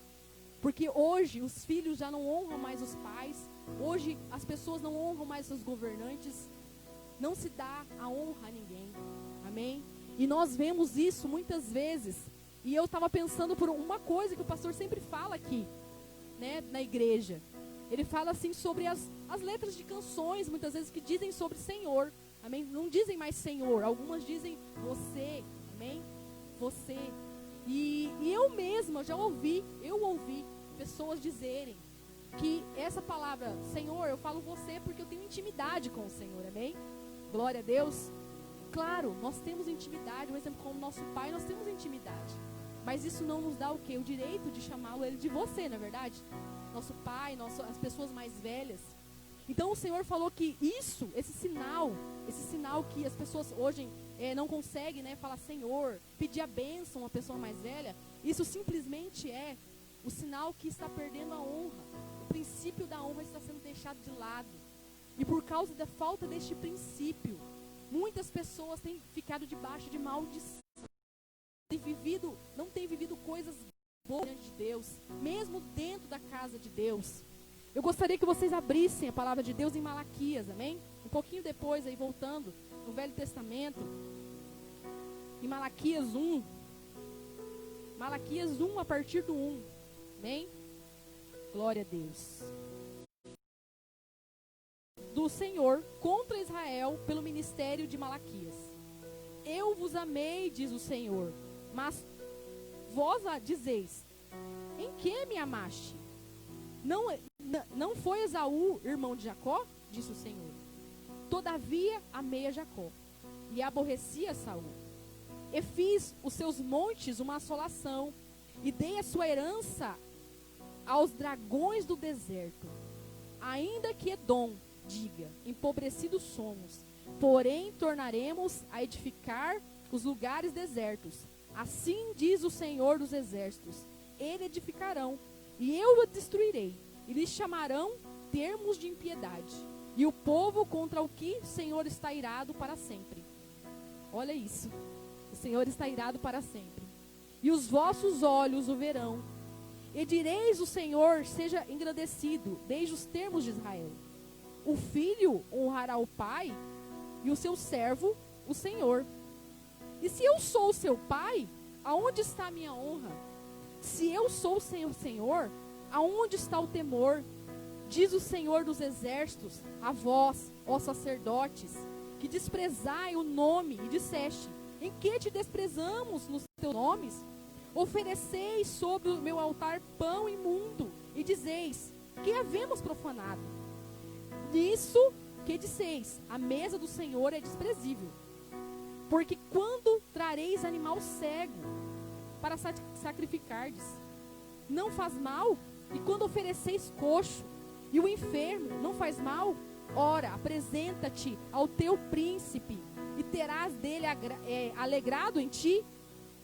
Speaker 3: Porque hoje os filhos já não honram mais os pais. Hoje as pessoas não honram mais seus governantes. Não se dá a honra a ninguém. Amém? E nós vemos isso muitas vezes. E eu estava pensando por uma coisa que o pastor sempre fala aqui, né, na igreja. Ele fala assim sobre as letras de canções, muitas vezes, que dizem sobre Senhor. Amém? Não dizem mais Senhor. Algumas dizem você. Amém? Você. E eu mesma já ouvi pessoas dizerem que essa palavra Senhor, eu falo você porque eu tenho intimidade com o Senhor. Amém? Glória a Deus. Claro, nós temos intimidade, por exemplo, com o nosso pai, nós temos intimidade. Mas isso não nos dá o quê? O direito de chamá-lo ele de você, não é verdade? Nosso pai, as pessoas mais velhas. Então o Senhor falou que esse sinal que as pessoas hoje não conseguem, né, falar Senhor, pedir a bênção a uma pessoa mais velha, isso simplesmente é o sinal que está perdendo a honra. O princípio da honra está sendo deixado de lado. E por causa da falta deste princípio, muitas pessoas têm ficado debaixo de maldição. Não têm vivido coisas boas diante de Deus, mesmo dentro da casa de Deus. Eu gostaria que vocês abrissem a palavra de Deus em Malaquias, amém? Um pouquinho depois, aí voltando, no Velho Testamento, em Malaquias 1. Malaquias 1, a partir do 1, amém? Glória a Deus. Do Senhor contra Israel pelo ministério de Malaquias. Eu vos amei, diz o Senhor, mas vós dizeis, em que me amaste? Não foi Esaú, irmão de Jacó? Disse o Senhor. Todavia amei a Jacó, e aborreci a Saul. E fiz os seus montes uma assolação, e dei a sua herança aos dragões do deserto. Ainda que Edom diga, empobrecidos somos, porém tornaremos a edificar os lugares desertos. Assim diz o Senhor dos exércitos, ele edificarão, e eu o destruirei, e lhes chamarão termos de impiedade, e o povo contra o que o Senhor está irado para sempre. Olha isso, o Senhor está irado para sempre. E os vossos olhos o verão, e direis o Senhor seja engrandecido, desde os termos de Israel. O filho honrará o pai, e o seu servo o Senhor. E se eu sou o seu pai, aonde está a minha honra? Se eu sou o Senhor, aonde está o temor? Diz o Senhor dos exércitos, a vós, ó sacerdotes, que desprezai o nome, e disseste, em que te desprezamos nos teus nomes? Ofereceis sobre o meu altar pão imundo, e dizeis, que havemos profanado? Nisso que disseis, a mesa do Senhor é desprezível. Porque quando trareis animal cego para sacrificardes, não faz mal? E quando ofereceis coxo, e o enfermo não faz mal? Ora, apresenta-te ao teu príncipe, e terás dele alegrado em ti?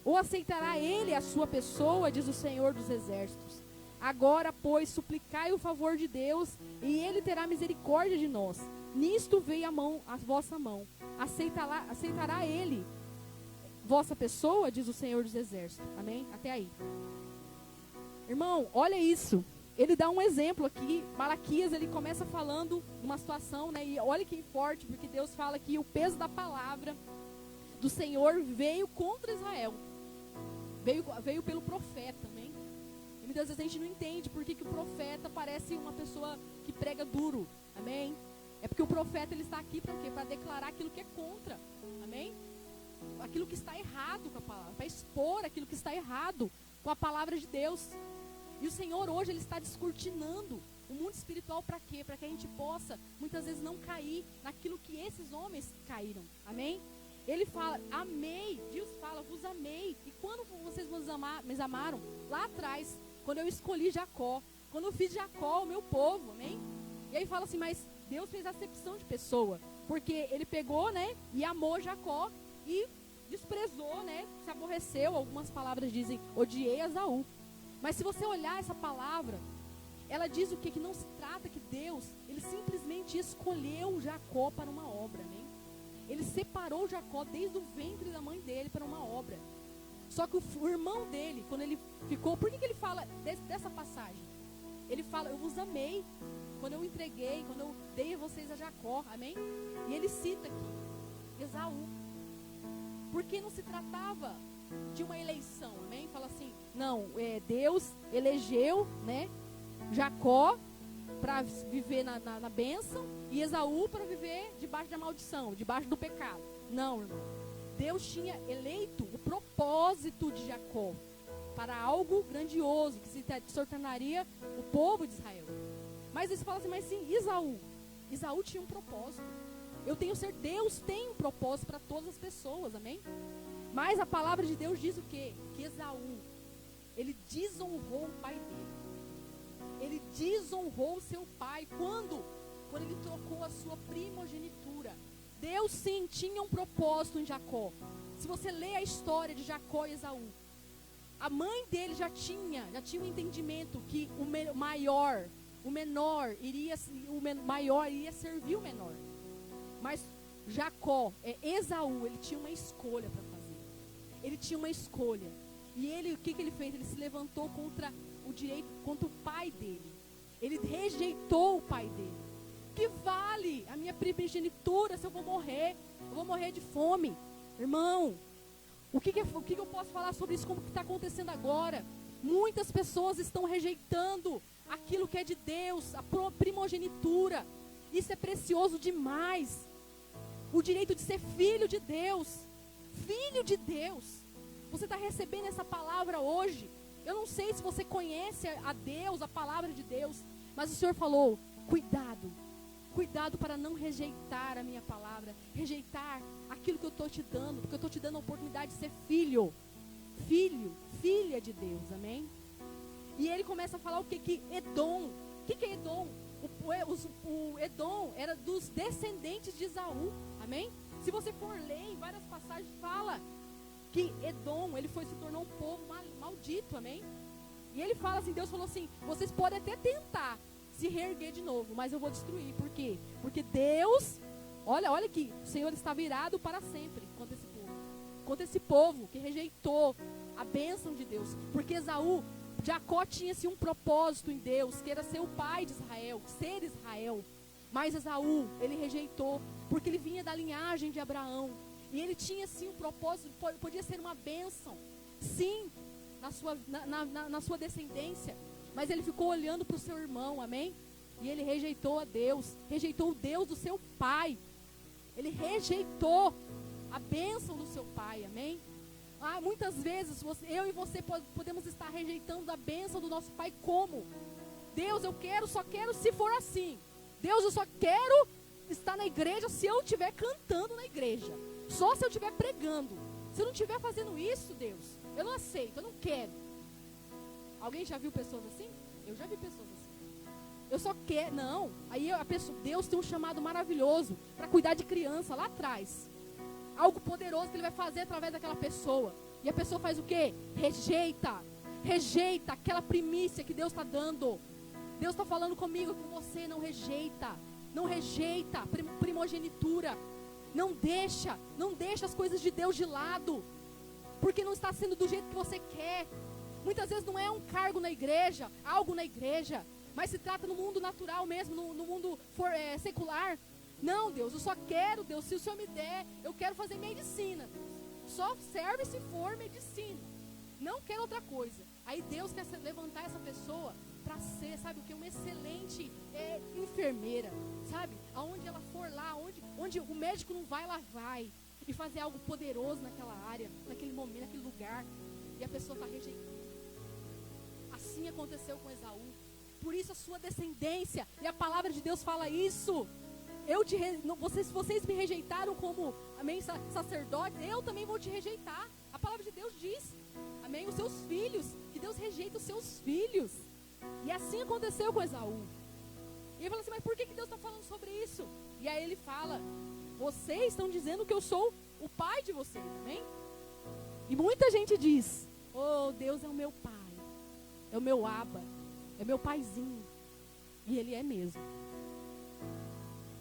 Speaker 3: Ou aceitará ele a sua pessoa, diz o Senhor dos exércitos? Agora, pois, suplicai o favor de Deus, e ele terá misericórdia de nós. Nisto veio a vossa mão. Aceitará ele vossa pessoa, diz o Senhor dos exércitos. Amém? Até aí. Irmão, olha isso. Ele dá um exemplo aqui. Malaquias, ele começa falando de uma situação, né? E olha que forte, porque Deus fala que o peso da palavra do Senhor veio contra Israel. Veio pelo profeta, amém? E muitas vezes a gente não entende por que o profeta parece uma pessoa que prega duro, amém? É porque o profeta ele está aqui para quê? Para declarar aquilo que é contra, amém? Aquilo que está errado com a palavra, para expor aquilo que está errado com a palavra de Deus. E o Senhor hoje ele está descortinando o mundo espiritual para quê? Para que a gente possa muitas vezes não cair naquilo que esses homens caíram, amém? Ele fala, amei, Deus fala, vos amei. E quando vocês me amaram? Lá atrás, quando eu escolhi Jacó, quando eu fiz Jacó o meu povo, amém? E aí fala assim, mas Deus fez acepção de pessoa. Porque ele pegou, né, e amou Jacó e desprezou, né, se aborreceu. Algumas palavras dizem, odiei Esaú. Mas se você olhar essa palavra, ela diz o quê? Que não se trata que Deus, ele simplesmente escolheu Jacó para uma obra, né? Ele separou Jacó desde o ventre da mãe dele para uma obra. Só que o irmão dele, quando ele ficou... Por que ele fala dessa passagem? Ele fala, eu vos amei quando eu entreguei, quando eu dei a vocês a Jacó, amém? E ele cita aqui, Esaú. Porque não se tratava de uma eleição, amém? Fala assim, não, Deus elegeu, né, Jacó para viver na bênção e Esaú para viver debaixo da maldição, debaixo do pecado. Não, irmão. Deus tinha eleito o propósito de Jacó para algo grandioso, que se tornaria o povo de Israel. Mas eles falam assim, mas sim, Esaú tinha um propósito. Eu tenho certeza, Deus tem um propósito para todas as pessoas, amém? Mas a palavra de Deus diz o quê? Que Esaú, ele desonrou o pai dele. Ele desonrou o seu pai. Quando ele trocou a sua primogenitura. Deus sim tinha um propósito em Jacó. Se você ler a história de Jacó e Esaú, a mãe dele já tinha um entendimento que o maior iria servir o menor. Mas Jacó, Esaú, ele tinha uma escolha para fazer. Ele tinha uma escolha. E ele, o que ele fez? Ele se levantou contra o pai dele. Ele rejeitou o pai dele. Que vale a minha primogenitura se eu vou morrer? Eu vou morrer de fome. Irmão, o que eu posso falar sobre isso? Como que está acontecendo agora? Muitas pessoas estão rejeitando aquilo que é de Deus, a primogenitura. Isso é precioso demais. O direito de ser filho de Deus. Filho de Deus. Você está recebendo essa palavra hoje. Eu não sei se você conhece a Deus, a palavra de Deus. Mas o Senhor falou, cuidado. Cuidado para não rejeitar a minha palavra. Rejeitar aquilo que eu estou te dando. Porque eu estou te dando a oportunidade de ser filho. Filho, filha de Deus, amém? E ele começa a falar o que? Que Edom. O que é Edom? O Edom era dos descendentes de Esaú, amém? Se você for ler em várias passagens, fala que Edom, ele se tornou um povo maldito, amém? E ele fala assim, Deus falou assim, vocês podem até tentar se reerguer de novo, mas eu vou destruir. Por quê? Porque Deus, olha aqui, o Senhor está virado para sempre contra esse povo que rejeitou a bênção de Deus. Porque Jacó tinha-se um propósito em Deus, que era ser o pai de Israel, ser Israel. Mas Esaú, ele rejeitou, porque ele vinha da linhagem de Abraão. E ele tinha sim um propósito, podia ser uma bênção, sim, na sua descendência. Mas ele ficou olhando para o seu irmão, amém? E ele rejeitou a Deus, rejeitou o Deus do seu pai. Ele rejeitou a bênção do seu pai, amém? Muitas vezes eu e você podemos estar rejeitando a bênção do nosso pai. Como? Deus, só quero se for assim. Deus, eu só quero estar na igreja se eu estiver cantando na igreja. Só se eu estiver pregando. Se eu não estiver fazendo isso, Deus, eu não aceito, eu não quero. Alguém já viu pessoas assim? Eu já vi pessoas assim. Eu só quero, não. Aí Deus tem um chamado maravilhoso para cuidar de criança lá atrás. Algo poderoso que ele vai fazer através daquela pessoa. E a pessoa faz o quê? Rejeita aquela primícia que Deus está dando. Deus está falando comigo, com você, não rejeita a primogenitura. Não deixa as coisas de Deus de lado. Porque não está sendo do jeito que você quer. Muitas vezes não é um cargo na igreja, algo na igreja. Mas se trata no mundo natural mesmo, no mundo secular. Não, Deus, eu só quero, Deus, se o Senhor me der, eu quero fazer medicina. Só serve se for medicina. Não quero outra coisa. Aí Deus quer levantar essa pessoa para ser, sabe o que? Uma excelente enfermeira, sabe? Aonde ela for lá, onde o médico não vai, ela vai. E fazer algo poderoso naquela área, naquele momento, naquele lugar. E a pessoa está rejeitando. Assim aconteceu com Esaú. Por isso a sua descendência, e a palavra de Deus fala isso. Vocês me rejeitaram como, amém, sacerdote, eu também vou te rejeitar. A palavra de Deus diz, amém, os seus filhos, que Deus rejeita os seus filhos. E assim aconteceu com Esaú. E ele fala assim, mas por que Deus está falando sobre isso? E aí ele fala, vocês estão dizendo que eu sou o pai de vocês, amém? E muita gente diz, oh, Deus é o meu pai, é o meu Abba, é meu paizinho. E ele é mesmo.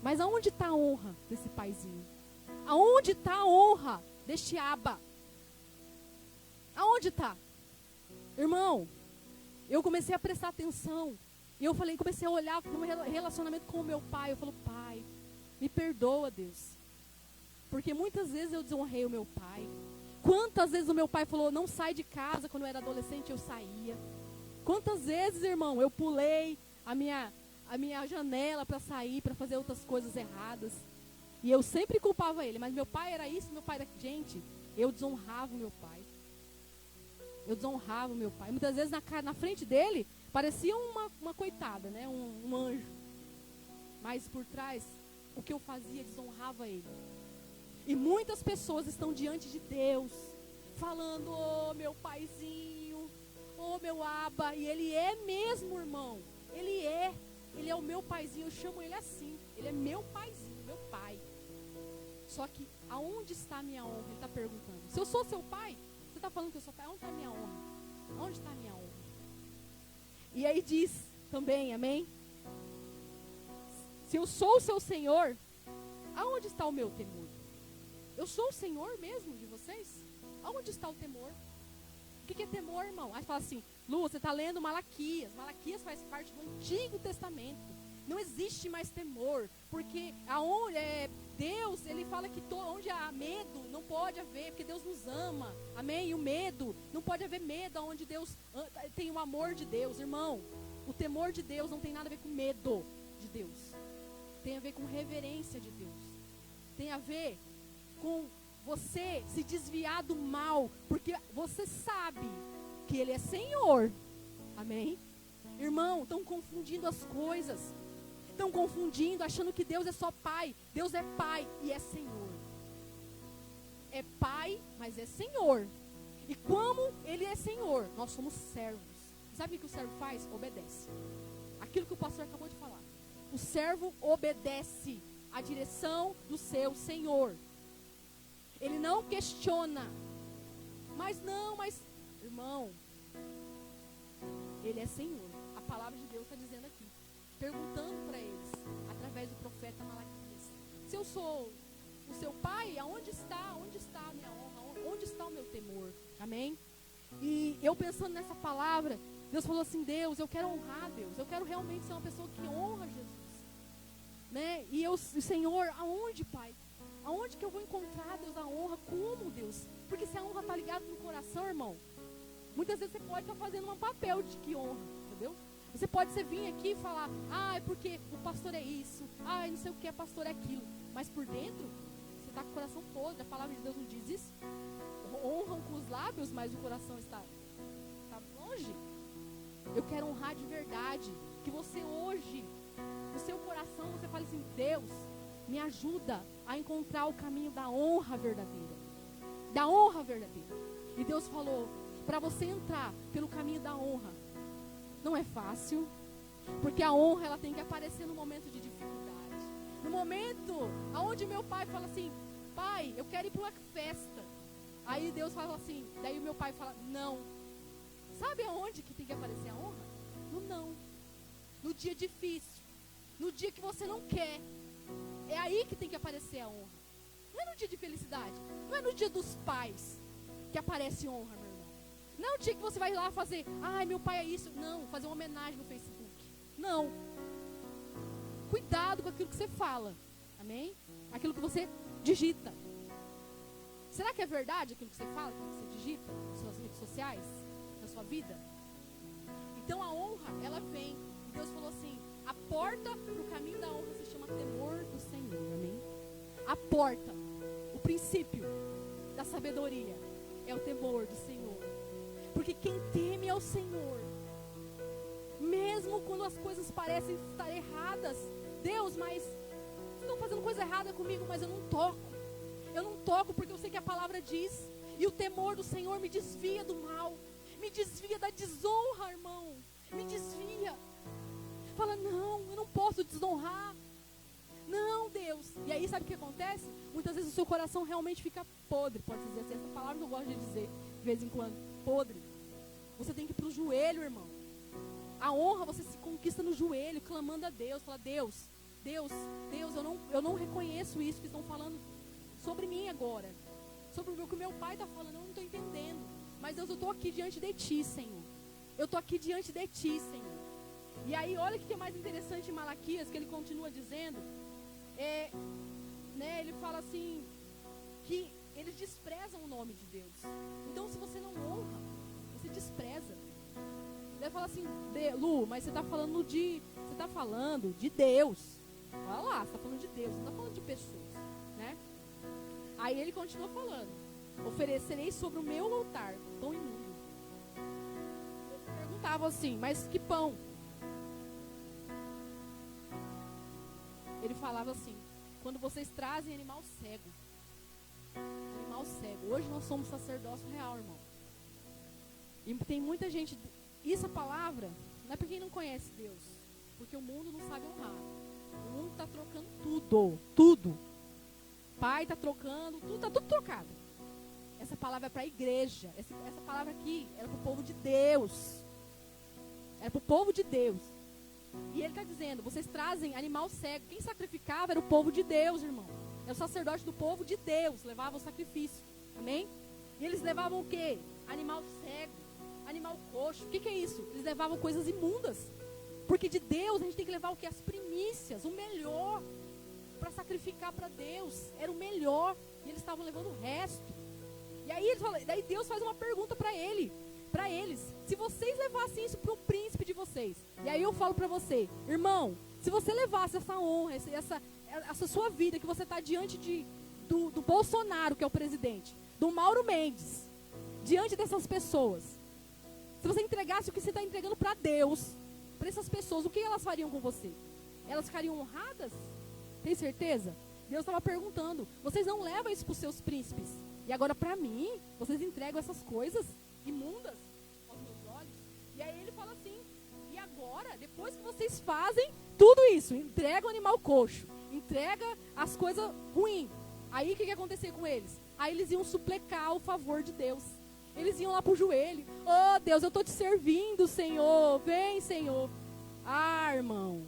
Speaker 3: Mas aonde está a honra desse paizinho? Aonde está a honra deste Abba? Aonde está? Irmão, eu comecei a prestar atenção. E eu comecei a olhar no meu relacionamento com o meu pai. Eu falo, pai, me perdoa, Deus. Porque muitas vezes eu desonrei o meu pai. Quantas vezes o meu pai falou, não sai de casa, quando eu era adolescente eu saía. Quantas vezes, irmão, eu pulei a minha janela para sair, para fazer outras coisas erradas. E eu sempre culpava ele, mas meu pai era isso, meu pai era... Gente, eu desonrava o meu pai. Eu desonrava o meu pai. Muitas vezes na frente dele, parecia uma coitada, né? Um anjo. Mas por trás, o que eu fazia desonrava ele. E muitas pessoas estão diante de Deus, falando, oh, meu paizinho, oh, meu Abba. E ele é mesmo, irmão. Ele é o meu paizinho, eu chamo ele assim. Ele é meu paizinho, meu pai. Só que, aonde está a minha honra? Ele está perguntando. Se eu sou seu pai, você está falando que eu sou pai, onde está a minha honra? Onde está a minha honra? E aí diz também, amém? Se eu sou o seu Senhor, aonde está o meu temor? Eu sou o Senhor mesmo de vocês? Aonde está o temor? O que é temor, irmão? Aí fala assim, Lu, você está lendo Malaquias. Malaquias faz parte do Antigo Testamento. Não existe mais temor, porque aonde Deus, ele fala que onde há medo, não pode haver, porque Deus nos ama, amém? E o medo, não pode haver medo onde Deus tem o amor de Deus, irmão. O temor de Deus não tem nada a ver com medo de Deus, tem a ver com reverência de Deus, tem a ver com você se desviar do mal, porque você sabe que Ele é Senhor, amém? Irmão, estão confundindo as coisas. Estão confundindo, achando que Deus é só pai. Deus é pai e é Senhor. É pai, mas é Senhor. E como Ele é Senhor, nós somos servos. Sabe o que o servo faz? Obedece. Aquilo que o pastor acabou de falar. O servo obedece à direção do seu Senhor. Ele não questiona. Mas, irmão, Ele é Senhor. A palavra de Deus está dizendo aqui. Perguntando para eles, através do profeta Malaquias, se eu sou o seu pai, onde está a minha honra, onde está o meu temor, amém? E eu pensando nessa palavra, Deus falou assim, Deus, eu quero honrar Deus, eu quero realmente ser uma pessoa que honra Jesus, né? E eu, Senhor, aonde, pai? Aonde que eu vou encontrar, Deus, a honra? Como, Deus? Porque se a honra está ligada no coração, irmão, muitas vezes você pode estar fazendo um papel de que honra, entendeu? Você pode vir aqui e falar, é porque o pastor é isso, não sei o que, pastor é aquilo. Mas por dentro, você está com o coração podre, a palavra de Deus não diz isso. Honram com os lábios, mas o coração está longe. Eu quero honrar de verdade, que você hoje, no seu coração, você fale assim, Deus, me ajuda a encontrar o caminho da honra verdadeira. Da honra verdadeira. E Deus falou, para você entrar pelo caminho da honra, não é fácil, porque a honra ela tem que aparecer no momento de dificuldade. No momento onde meu pai fala assim, pai, eu quero ir para uma festa. Aí Deus fala assim, daí o meu pai fala, não. Sabe aonde que tem que aparecer a honra? No não. No dia difícil. No dia que você não quer. É aí que tem que aparecer a honra. Não é no dia de felicidade. Não é no dia dos pais que aparece honra, meu irmão. Não é o dia que você vai lá fazer, meu pai é isso. Não, fazer uma homenagem no Facebook. Não. Cuidado com aquilo que você fala. Amém? Aquilo que você digita. Será que é verdade aquilo que você fala, aquilo que você digita nas suas redes sociais, na sua vida? Então a honra, ela vem. E Deus falou assim, a porta para o caminho da honra se chama temor do Senhor. Amém? A porta, o princípio da sabedoria é o temor do Senhor. Porque quem teme ao Senhor, mesmo quando as coisas parecem estar erradas, Deus, mas vocês estão fazendo coisa errada comigo, mas eu não toco. Eu não toco porque eu sei que a palavra diz. E o temor do Senhor me desvia do mal, me desvia da desonra, irmão. Me desvia. Fala, não, eu não posso desonrar. Não, Deus. E aí sabe o que acontece? Muitas vezes o seu coração realmente fica podre. Pode dizer assim, essa palavra que eu gosto de dizer de vez em quando. Podre. Você tem que ir para o joelho, irmão. A honra você se conquista no joelho, clamando a Deus. Fala, Deus, eu não reconheço isso que estão falando sobre mim agora. Sobre o que o meu pai está falando, eu não estou entendendo. Mas Deus, eu estou aqui diante de Ti, Senhor. Eu estou aqui diante de Ti, Senhor. E aí, olha o que é mais interessante em Malaquias, que ele continua dizendo. Ele fala assim, que eles desprezam o nome de Deus. Então, se você não honra, você despreza. Ele fala assim, Lu, mas você está falando de Deus. Olha lá, você está falando de Deus, você não está falando de pessoas, né? Aí ele continua falando, oferecerei sobre o meu altar pão imundo. Eu perguntava assim, mas que pão? Ele falava assim, quando vocês trazem animal cego. Animal cego. Hoje nós somos sacerdócio real, irmão. E tem muita gente. Essa palavra não é para quem não conhece Deus. Porque o mundo não sabe honrar. O mundo está trocando tudo. Tudo. Pai está trocando, tudo está tudo trocado. Essa palavra é para a igreja. Essa palavra aqui era para o povo de Deus. Era para o povo de Deus. E ele está dizendo, vocês trazem animal cego. Quem sacrificava era o povo de Deus, irmão. É o sacerdote do povo de Deus. Levava o sacrifício. Amém? E eles levavam o quê? Animal cego. Animal coxo. O que é isso? Eles levavam coisas imundas. Porque de Deus a gente tem que levar o quê? As primícias. O melhor. Para sacrificar para Deus. Era o melhor. E eles estavam levando o resto. E aí daí Deus faz uma pergunta para eles. Se vocês levassem isso para o príncipe de vocês. E aí eu falo para você, irmão, se você levasse essa honra, essa sua vida, que você está diante do Bolsonaro, que é o presidente, do Mauro Mendes, diante dessas pessoas, se você entregasse o que você está entregando para Deus, para essas pessoas, o que elas fariam com você? Elas ficariam honradas? Tem certeza? Deus estava perguntando, vocês não levam isso para os seus príncipes? E agora para mim, vocês entregam essas coisas imundas aos meus olhos? E aí ele fala assim, e agora, depois que vocês fazem tudo isso, entrega o animal coxo, entrega as coisas ruins, aí o que ia acontecer com eles? Aí eles iam suplicar o favor de Deus. Eles iam lá pro joelho. Oh Deus, eu estou te servindo, Senhor. Vem, Senhor. Ah, irmão,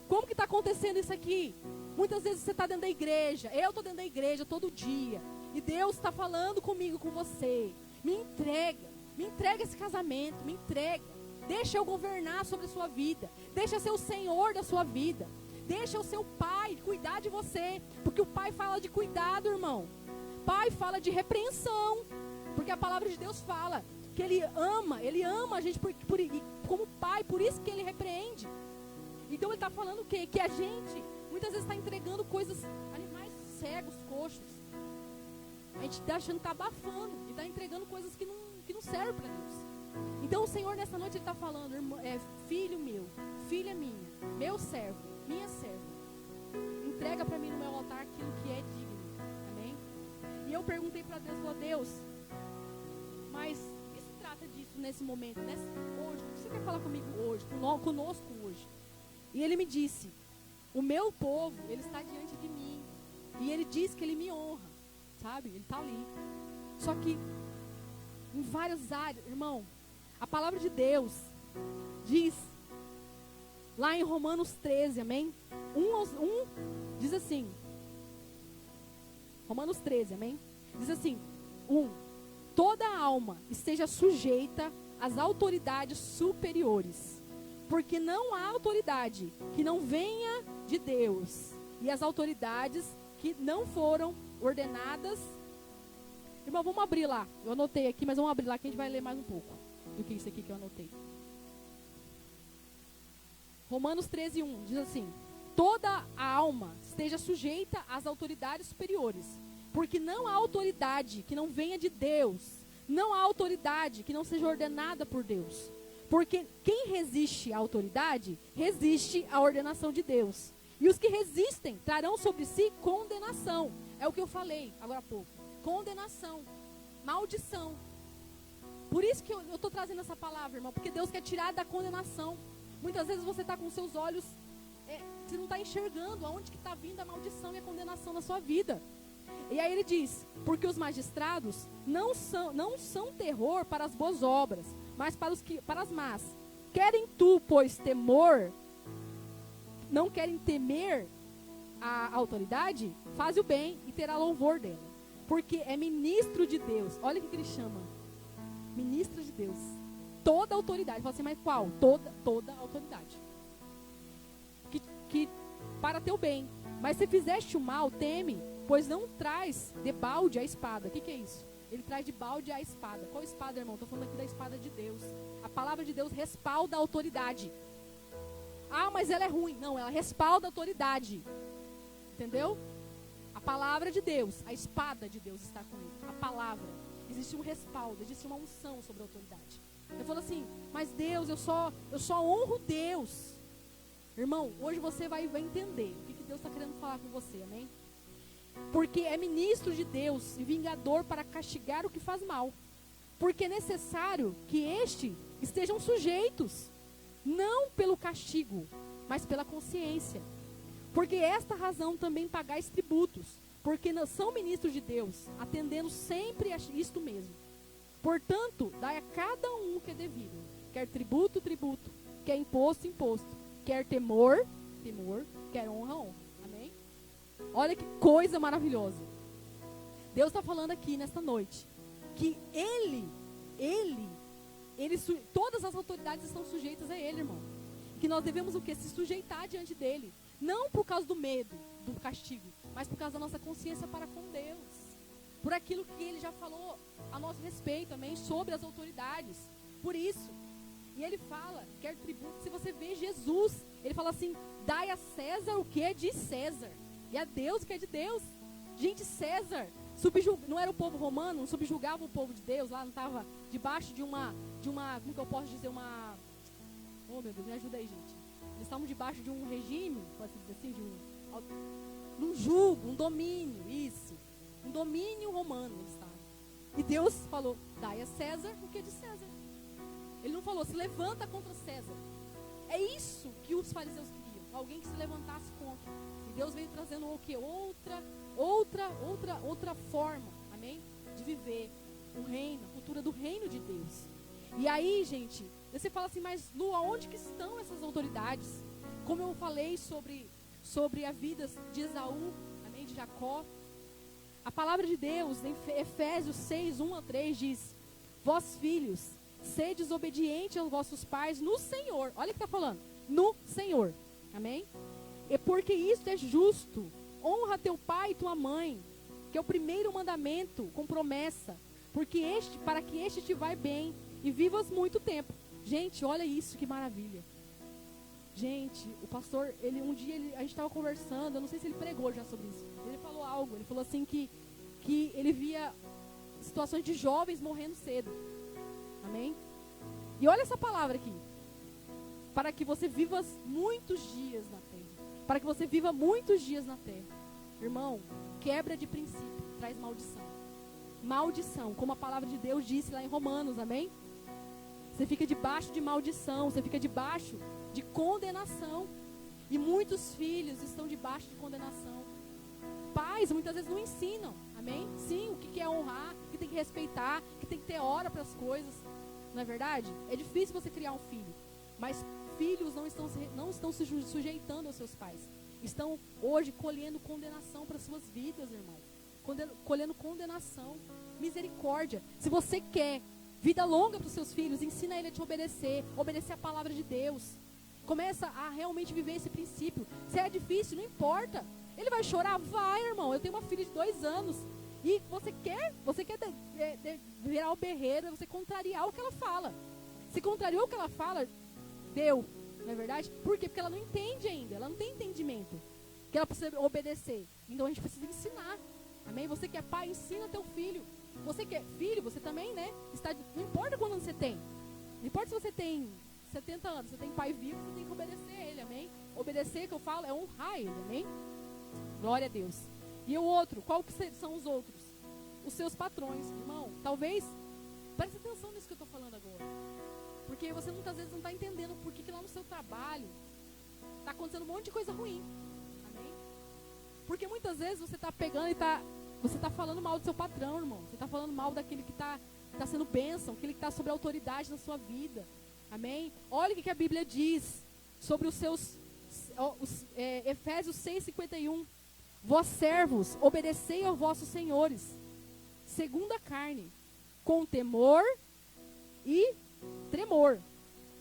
Speaker 3: como que está acontecendo isso aqui? Muitas vezes você está dentro da igreja, eu estou dentro da igreja todo dia, e Deus está falando comigo, com você. Me entrega esse casamento, me entrega. Deixa eu governar sobre a sua vida. Deixa eu ser o Senhor da sua vida. Deixa o seu pai cuidar de você. Porque o pai fala de cuidado, irmão. Pai fala de repreensão. Porque a palavra de Deus fala que Ele ama a gente como pai, por isso que Ele repreende. Então Ele está falando o quê? Que a gente muitas vezes está entregando coisas, animais cegos, coxos. A gente está achando que está abafando e está entregando coisas que não servem para Deus. Então o Senhor nessa noite Ele está falando, filho meu, filha minha, meu servo, minha serva, entrega para mim no meu altar aquilo que é digno. Amém? E eu perguntei para Deus, falei, Deus, mas o que se trata disso nesse momento, hoje? O que você quer falar comigo hoje, conosco hoje? E Ele me disse, o meu povo, ele está diante de mim. E Ele diz que Ele me honra. Sabe? Ele está ali. Só que em várias áreas, irmão, a palavra de Deus diz lá em Romanos 13, amém? 1 diz assim. Romanos 13, amém? Diz assim, 1. Toda alma esteja sujeita às autoridades superiores, porque não há autoridade que não venha de Deus, e as autoridades que não foram ordenadas. Irmão, vamos abrir lá. Eu anotei aqui, mas vamos abrir lá que a gente vai ler mais um pouco do que isso aqui que eu anotei. Romanos 13:1 diz assim: toda a alma esteja sujeita às autoridades superiores, porque não há autoridade que não venha de Deus, não há autoridade que não seja ordenada por Deus, porque quem resiste à autoridade, resiste à ordenação de Deus, e os que resistem trarão sobre si condenação. É o que eu falei agora há pouco. Condenação, maldição. Por isso que eu estou trazendo essa palavra, irmão, porque Deus quer tirar da condenação. Muitas vezes você está com seus olhos, você não está enxergando aonde que está vindo a maldição e a condenação na sua vida. E aí ele diz, porque os magistrados não são terror para as boas obras, mas para as más. Querem tu, pois, temor, não querem temer a autoridade? Faz o bem e terá louvor dela. Porque é ministro de Deus. Olha o que ele chama. Ministro de Deus. Toda autoridade. Fala assim, mas qual? Toda autoridade. Que para teu bem. Mas se fizeste o mal, teme, pois não traz de balde a espada. O que é isso? Ele traz de balde a espada. Qual espada, irmão? Estou falando aqui da espada de Deus. A palavra de Deus respalda a autoridade. Ah, mas ela é ruim. Não, ela respalda a autoridade. Entendeu? A palavra de Deus, a espada de Deus está com ele. A palavra. Existe um respaldo, existe uma unção sobre a autoridade. Eu falo assim, mas Deus, eu só honro Deus. Irmão, hoje você vai entender o que Deus está querendo falar com você, amém? Porque é ministro de Deus e vingador para castigar o que faz mal. Porque é necessário que estejam sujeitos, não pelo castigo, mas pela consciência. Porque esta razão também pagais tributos, porque não são ministros de Deus, atendendo sempre a isto mesmo. Portanto, dai a cada um o que é devido, quer tributo, tributo, quer imposto, imposto, quer temor, temor, quer honra, honra. Amém? Olha que coisa maravilhosa. Deus está falando aqui nesta noite, que todas as autoridades estão sujeitas a Ele, irmão. Que nós devemos o quê? Se sujeitar diante dEle. Não por causa do medo, do castigo, mas por causa da nossa consciência para com Deus. Por aquilo que Ele já falou a nosso respeito, amém? Sobre as autoridades. Por isso. E Ele fala, quer tributo. Se você vê Jesus, Ele fala assim, dai a César o que é de César. E a Deus o que é de Deus. Gente, César não era o povo romano, não subjugava o povo de Deus, lá não estava debaixo de uma, como que eu posso dizer, oh meu Deus, me ajuda aí, gente. Eles estavam debaixo de um regime, pode dizer assim, de um jugo, um domínio, isso. Um domínio romano eles estavam. E Deus falou, dai a César o que é de César. Ele não falou, se levanta contra César. É isso que os fariseus queriam, alguém que se levantasse contra. E Deus veio trazendo o quê? Outra forma, amém? De viver o reino, a cultura do reino de Deus. E aí, gente, você fala assim, mas Lu, aonde que estão essas autoridades? Como eu falei sobre a vida de Esaú, amém, de Jacó. A palavra de Deus, em Efésios 6, 1-3, diz, vós filhos, sedes obedientes aos vossos pais no Senhor. Olha o que está falando, no Senhor, amém? E porque isto é justo, honra teu pai e tua mãe, que é o primeiro mandamento com promessa, para que este te vai bem e vivas muito tempo. Gente, olha isso, que maravilha. Gente, o pastor, um dia a gente estava conversando, eu não sei se ele pregou já sobre isso. Ele falou algo, ele falou assim que ele via situações de jovens morrendo cedo. Amém? E olha essa palavra aqui. Para que você viva muitos dias na terra. Para que você viva muitos dias na terra. Irmão, quebra de princípio traz maldição. Maldição, como a palavra de Deus disse lá em Romanos, amém? Você fica debaixo de maldição, você fica debaixo de condenação. E muitos filhos estão debaixo de condenação. Pais muitas vezes não ensinam, amém? Sim, o que é honrar, que tem que respeitar, que tem que ter hora para as coisas. Não é verdade? É difícil você criar um filho. Mas filhos não estão se sujeitando aos seus pais. Estão hoje colhendo condenação para as suas vidas, irmão. Colhendo condenação. Misericórdia. Se você quer vida longa para os seus filhos, ensina ele a te obedecer a palavra de Deus. Começa a realmente viver esse princípio. Se é difícil, não importa. Ele vai chorar? Vai, irmão. Eu tenho uma filha de 2 anos. E você quer virar o berreiro, você contrariar o que ela fala. Se contrariou o que ela fala, deu. Não é verdade? Por quê? Porque ela não entende ainda. Ela não tem entendimento. Que ela precisa obedecer. Então a gente precisa ensinar. Amém? Você que é pai, ensina teu filho. Você que é filho, você também, né? Não importa quando você tem. Não importa se você tem 70 anos, você tem pai vivo, você tem que obedecer a ele, amém? Obedecer, que eu falo, é honrar ele, amém? Glória a Deus. E o outro, qual que são os outros? Os seus patrões, irmão. Talvez, preste atenção nisso que eu estou falando agora. Porque você muitas vezes não está entendendo por que lá no seu trabalho está acontecendo um monte de coisa ruim. Amém? Porque muitas vezes você está pegando e você está falando mal do seu patrão, irmão. Você está falando mal daquele que está sendo bênção, aquele que está sobre a autoridade na sua vida. Amém? Olha o que a Bíblia diz sobre os seus... Efésios 6:51. Vós servos, obedecei aos vossos senhores, segundo a carne, com temor e tremor,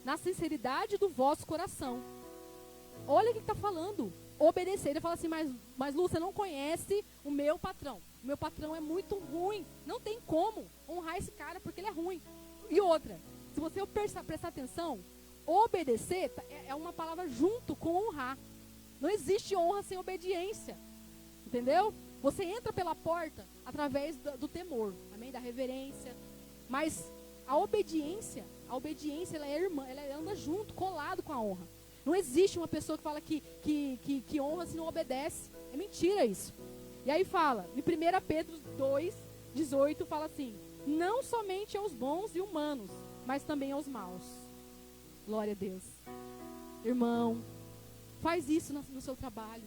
Speaker 3: na sinceridade do vosso coração. Olha o que está falando. Obedecer. Ele fala assim, mas Lu, você não conhece o meu patrão. O meu patrão é muito ruim. Não tem como honrar esse cara porque ele é ruim. E outra, se você prestar atenção, obedecer é uma palavra junto com honrar. Não existe honra sem obediência. Entendeu? Você entra pela porta através do temor, amém? Da reverência. Mas a obediência ela é irmã, ela anda junto, colado com a honra. Não existe uma pessoa que fala que honra se não obedece. É mentira isso. E aí fala, em 1 Pedro 2:18, fala assim: não somente aos bons e humanos, mas também aos maus. Glória a Deus. Irmão, faz isso no seu trabalho.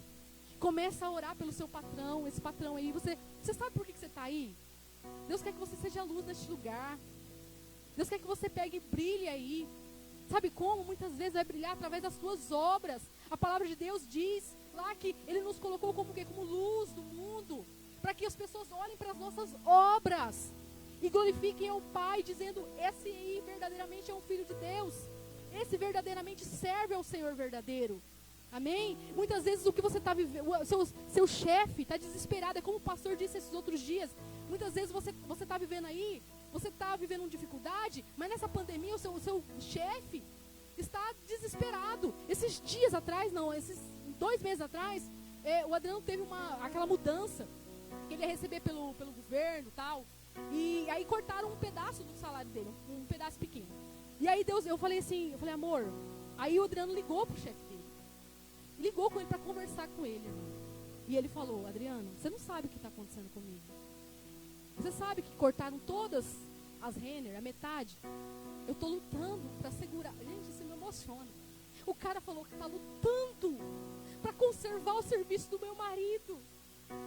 Speaker 3: Começa a orar pelo seu patrão, esse patrão aí. Você sabe por que você está aí? Deus quer que você seja luz neste lugar. Deus quer que você pegue e brilhe aí. Sabe como? Muitas vezes vai brilhar através das suas obras. A palavra de Deus diz lá que Ele nos colocou como luz do mundo, para que as pessoas olhem para as nossas obras e glorifiquem ao Pai, dizendo: esse aí verdadeiramente é um filho de Deus. Esse verdadeiramente serve ao Senhor verdadeiro. Amém? Muitas vezes o que você está vivendo, seu chefe está desesperado, é como o pastor disse esses outros dias. Muitas vezes você está vivendo aí, você está vivendo uma dificuldade, mas nessa pandemia o seu chefe está desesperado. Esses 2 meses atrás, o Adriano teve aquela mudança que ele ia receber pelo governo e tal. E aí cortaram um pedaço do salário dele, um pedaço pequeno. E aí eu falei assim, amor, aí o Adriano ligou pro chefe dele. Ligou com ele para conversar com ele, irmão. E ele falou: Adriano, você não sabe o que está acontecendo comigo. Você sabe que cortaram todas as Renner, a metade. Eu estou lutando para segurar. Gente, isso me emociona. O cara falou que está lutando para conservar o serviço do meu marido.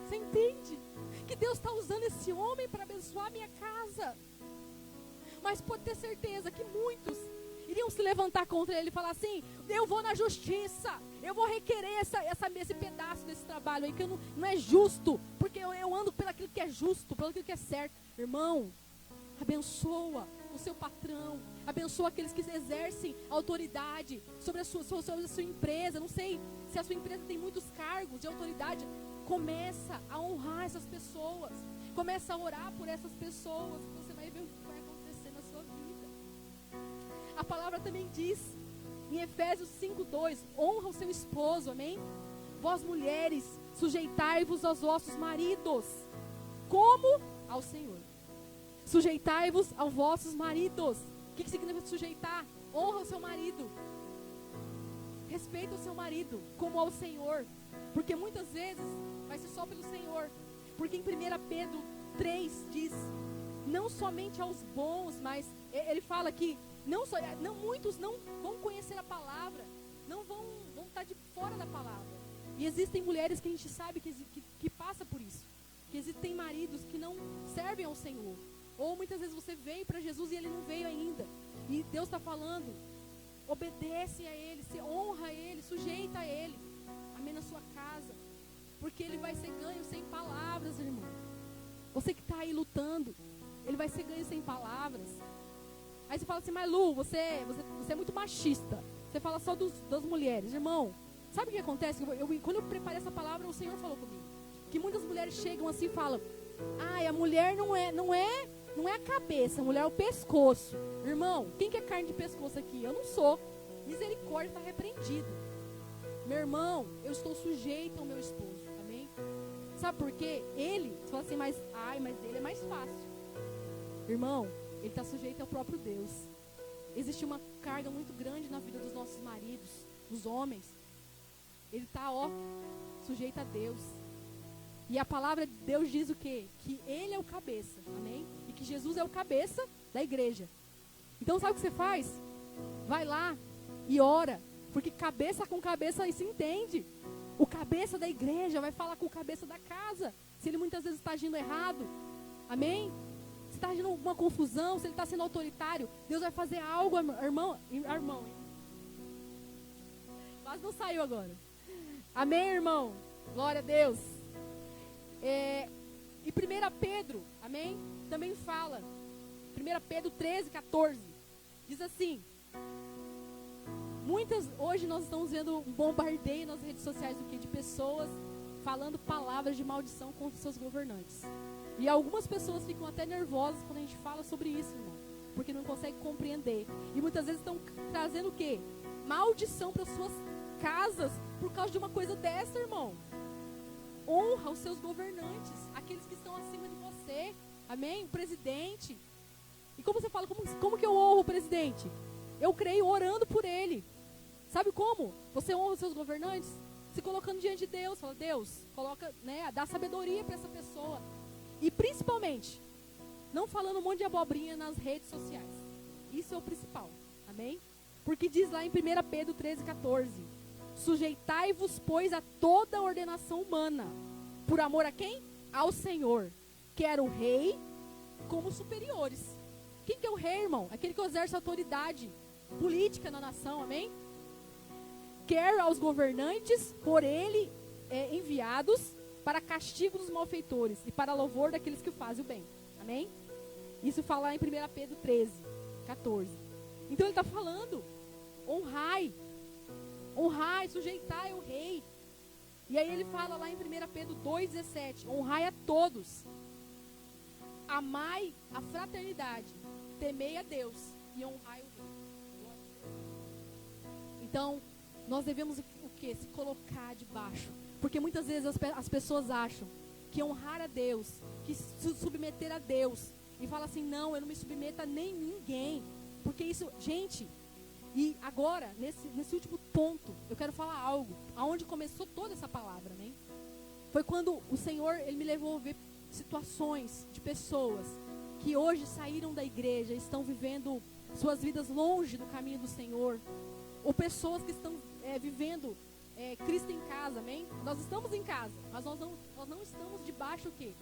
Speaker 3: Você entende? Que Deus está usando esse homem para abençoar a minha casa. Mas pode ter certeza que muitos iriam se levantar contra ele e falar assim: eu vou na justiça, eu vou requerer esse pedaço desse trabalho aí, que não é justo, porque eu ando pelo aquilo que é justo, pelo aquilo que é certo. Irmão, abençoa o seu patrão, abençoa aqueles que exercem autoridade sobre a sua empresa. Não sei se a sua empresa tem muitos cargos de autoridade. Começa a honrar essas pessoas, começa a orar por essas pessoas, você vai ver o que vai acontecer na sua vida. A palavra também diz em Efésios 5:2, honra o seu esposo, amém? Vós mulheres, sujeitai-vos aos vossos maridos, como ao Senhor. Sujeitai-vos aos vossos maridos. O que significa sujeitar? Honra o seu marido. Respeita o seu marido, como ao Senhor. Porque muitas vezes vai ser só pelo Senhor. Porque em 1 Pedro 3 diz: não somente aos bons, mas ele fala que muitos não vão conhecer a palavra, não vão estar de fora da palavra. E existem mulheres que a gente sabe que passa por isso. Que existem maridos que não servem ao Senhor. Ou muitas vezes você veio para Jesus e ele não veio ainda. E Deus está falando: obedece a Ele, se honra a Ele, sujeita a Ele. Amém, na sua casa. Porque Ele vai ser ganho sem palavras, irmão. Você que está aí lutando, Ele vai ser ganho sem palavras. Aí você fala assim: mas Lu, você é muito machista. Você fala só das mulheres. Irmão, sabe o que acontece? Quando eu preparei essa palavra, o Senhor falou comigo. Que muitas mulheres chegam assim e falam: a mulher não é a cabeça, a mulher é o pescoço. Irmão, quem que é carne de pescoço aqui? Eu não sou. Misericórdia, está repreendido. Meu irmão, eu estou sujeito ao meu esposo, amém? Sabe por quê? Você fala assim: mas dele é mais fácil. Irmão, ele está sujeito ao próprio Deus. Existe uma carga muito grande na vida dos nossos maridos, dos homens. Ele está, sujeito a Deus. E a palavra de Deus diz o quê? Que Ele é o cabeça, amém? E que Jesus é o cabeça da igreja. Então sabe o que você faz? Vai lá e ora, porque cabeça com cabeça se entende. O cabeça da igreja vai falar com o cabeça da casa, se ele muitas vezes está agindo errado, amém? Se está agindo uma confusão, se ele está sendo autoritário, Deus vai fazer algo, irmão, mas não saiu agora, amém, irmão? Glória a Deus. E 1 Pedro, amém? Também fala, 1 Pedro 13, 14, diz assim: hoje nós estamos vendo um bombardeio nas redes sociais de pessoas falando palavras de maldição contra os seus governantes. E algumas pessoas ficam até nervosas quando a gente fala sobre isso, irmão, porque não conseguem compreender. E muitas vezes estão trazendo o quê? Maldição para suas casas por causa de uma coisa dessa, irmão. Honra os seus governantes, aqueles que estão acima de você, amém? O presidente. E como você fala, como que eu honro o presidente? Eu creio orando por ele. Sabe como? Você honra os seus governantes? Se colocando diante de Deus. Fala, Deus, coloca, né, dá sabedoria para essa pessoa. E principalmente, não falando um monte de abobrinha nas redes sociais. Isso é o principal. Amém? Porque diz lá em 1 Pedro 13, 14: sujeitai-vos, pois, a toda ordenação humana. Por amor a quem? Ao Senhor. Quer o rei como superiores. Quem que é o rei, irmão? Aquele que exerce autoridade política na nação, amém? Quer aos governantes, por ele enviados, para castigo dos malfeitores e para louvor daqueles que fazem o bem, amém? Isso fala lá em 1 Pedro 13, 14. Então ele está falando, honrai, sujeitai ao rei. E aí ele fala lá em 1 Pedro 2,17, honrai a todos, amai a fraternidade, temei a Deus e honrai o rei. Então, nós devemos o quê? Se colocar debaixo. Porque muitas vezes as pessoas acham que honrar a Deus, que se submeter a Deus, e fala assim, não, eu não me submeto a nem ninguém. Porque isso, gente, e agora, nesse último ponto, eu quero falar algo, aonde começou toda essa palavra, né? Foi quando o Senhor, Ele me levou a ver situações de pessoas que hoje saíram da igreja, estão vivendo suas vidas longe do caminho do Senhor, ou pessoas que estão vivendo Cristo em casa, amém? Nós estamos em casa, mas nós não estamos debaixo o quê?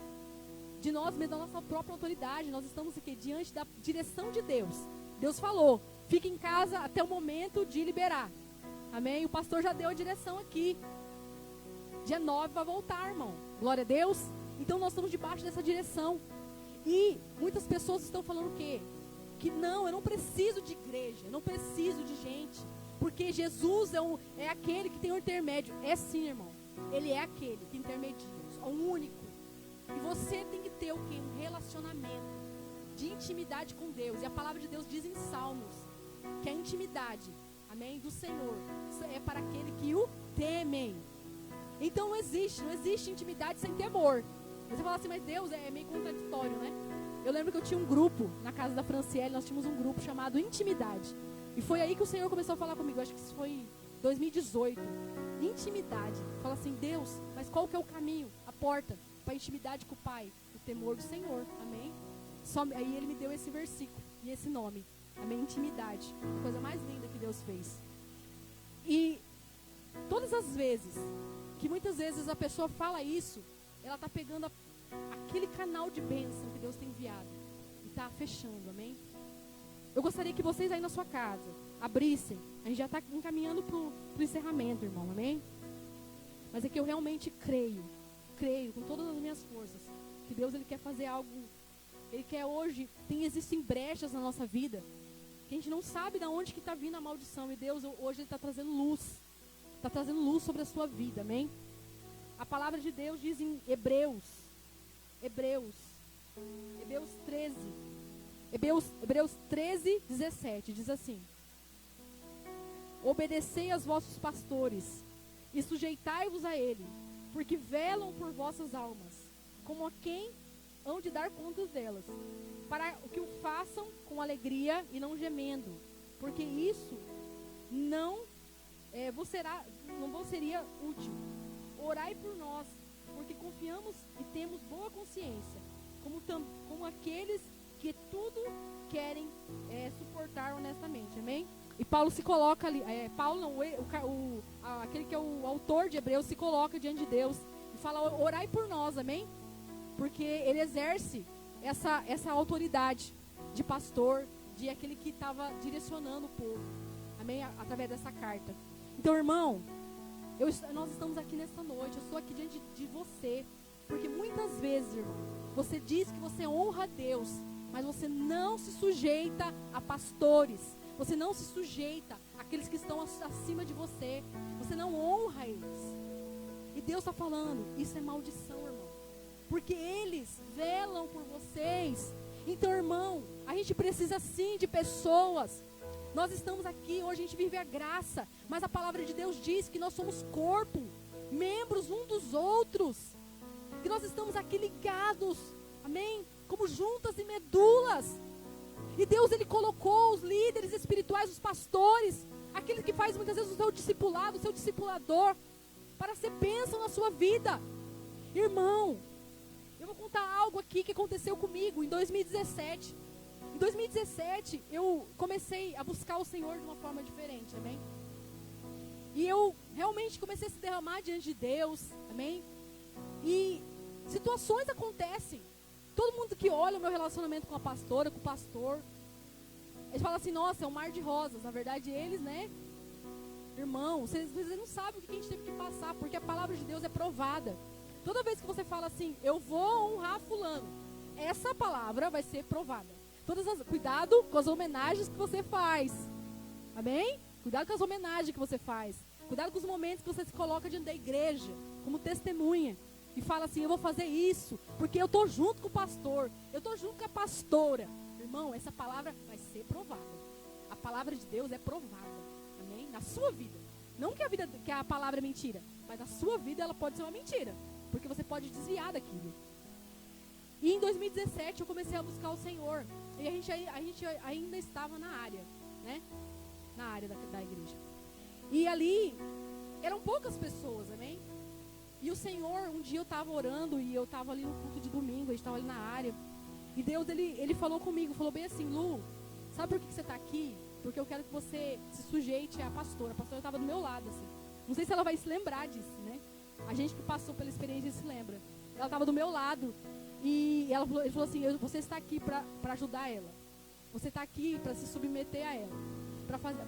Speaker 3: De nós mesmos, da nossa própria autoridade. Nós estamos aqui diante da direção de Deus. Deus falou, fica em casa até o momento de liberar, amém? O pastor já deu a direção aqui. Dia 9 vai voltar, irmão. Glória a Deus. Então nós estamos debaixo dessa direção. E muitas pessoas estão falando o quê? Que não, eu não preciso de igreja, eu não preciso de gente, porque Jesus é aquele que tem o intermédio. É sim, irmão. Ele é aquele que intermedia, o único. E você tem que ter o quê? Um relacionamento de intimidade com Deus. E a palavra de Deus diz em Salmos que a intimidade, amém, do Senhor é para aquele que o temem. Então não existe intimidade sem temor. Você fala assim, mas Deus é meio contraditório, né? Eu lembro que eu tinha um grupo na casa da Franciele, nós tínhamos um grupo chamado Intimidade. E foi aí que o Senhor começou a falar comigo, acho que isso foi 2018. Intimidade. Fala assim, Deus, mas qual que é o caminho, a porta para a intimidade com o Pai? O temor do Senhor, amém? Aí Ele me deu esse versículo e esse nome, amém? Intimidade, a coisa mais linda que Deus fez. E todas as vezes, que muitas vezes a pessoa fala isso, ela está pegando aquele canal de bênção que Deus tem enviado e está fechando, amém? Eu gostaria que vocês aí na sua casa abrissem. A gente já está encaminhando para o encerramento, irmão, amém? Mas é que eu realmente creio com todas as minhas forças, que Deus Ele quer fazer algo. Ele quer hoje, existem brechas na nossa vida, que a gente não sabe de onde que está vindo a maldição. E Deus hoje Ele está trazendo luz. Está trazendo luz sobre a sua vida, amém? A palavra de Deus diz em Hebreus 13, 17, diz assim: obedecei aos vossos pastores e sujeitai-vos a ele, porque velam por vossas almas, como a quem hão de dar contas delas, para que o façam com alegria e não gemendo, porque isso não vos seria útil. Orai por nós, porque confiamos e temos boa consciência, como aqueles que tudo querem suportar honestamente, amém? E Paulo se coloca ali, Paulo não, aquele que é o autor de Hebreus se coloca diante de Deus e fala, orai por nós, amém? Porque ele exerce essa autoridade de pastor, de aquele que estava direcionando o povo, amém? Através dessa carta. Então, irmão, nós estamos aqui nesta noite, eu estou aqui diante de você, porque muitas vezes, irmão, você diz que você honra a Deus, mas você não se sujeita a pastores, você não se sujeita àqueles que estão acima de você, você não honra eles. E Deus está falando, isso é maldição, irmão, porque eles velam por vocês. Então, irmão, a gente precisa sim de pessoas. Nós estamos aqui, hoje a gente vive a graça, mas a palavra de Deus diz que nós somos corpo, membros um dos outros, que nós estamos aqui ligados, amém? Como juntas e medulas. E Deus, Ele colocou os líderes espirituais, os pastores, aqueles que fazem muitas vezes o seu discipulado, o seu discipulador, para ser bênção na sua vida. Irmão, eu vou contar algo aqui que aconteceu comigo em 2017. Em 2017, eu comecei a buscar o Senhor de uma forma diferente, amém? E eu realmente comecei a se derramar diante de Deus, amém? E situações acontecem. Todo mundo que olha o meu relacionamento com a pastora, com o pastor, eles falam assim, nossa, é um mar de rosas. Na verdade, eles, né? Irmão, vocês não sabem o que a gente teve que passar, porque a palavra de Deus é provada. Toda vez que você fala assim, eu vou honrar fulano, essa palavra vai ser provada. Cuidado com as homenagens que você faz. Amém? Cuidado com as homenagens que você faz. Cuidado com os momentos que você se coloca diante da igreja, como testemunha. E fala assim, eu vou fazer isso, porque eu estou junto com o pastor, eu estou junto com a pastora. Irmão, essa palavra vai ser provada. A palavra de Deus é provada, amém? Na sua vida. Não que a palavra é mentira, mas na sua vida ela pode ser uma mentira, porque você pode desviar daquilo. E em 2017 eu comecei a buscar o Senhor, e a gente ainda estava na área, né? Na área da igreja. E ali, eram poucas pessoas, amém? E o Senhor, um dia eu estava orando e eu estava ali no culto de domingo, a gente estava ali na área. E Deus, ele falou comigo, falou bem assim, Lu, sabe por que você está aqui? Porque eu quero que você se sujeite à pastora. A pastora estava do meu lado, assim. Não sei se ela vai se lembrar disso, né? A gente que passou pela experiência se lembra. Ela estava do meu lado e ele falou assim, você está aqui para ajudar ela. Você está aqui para se submeter a ela.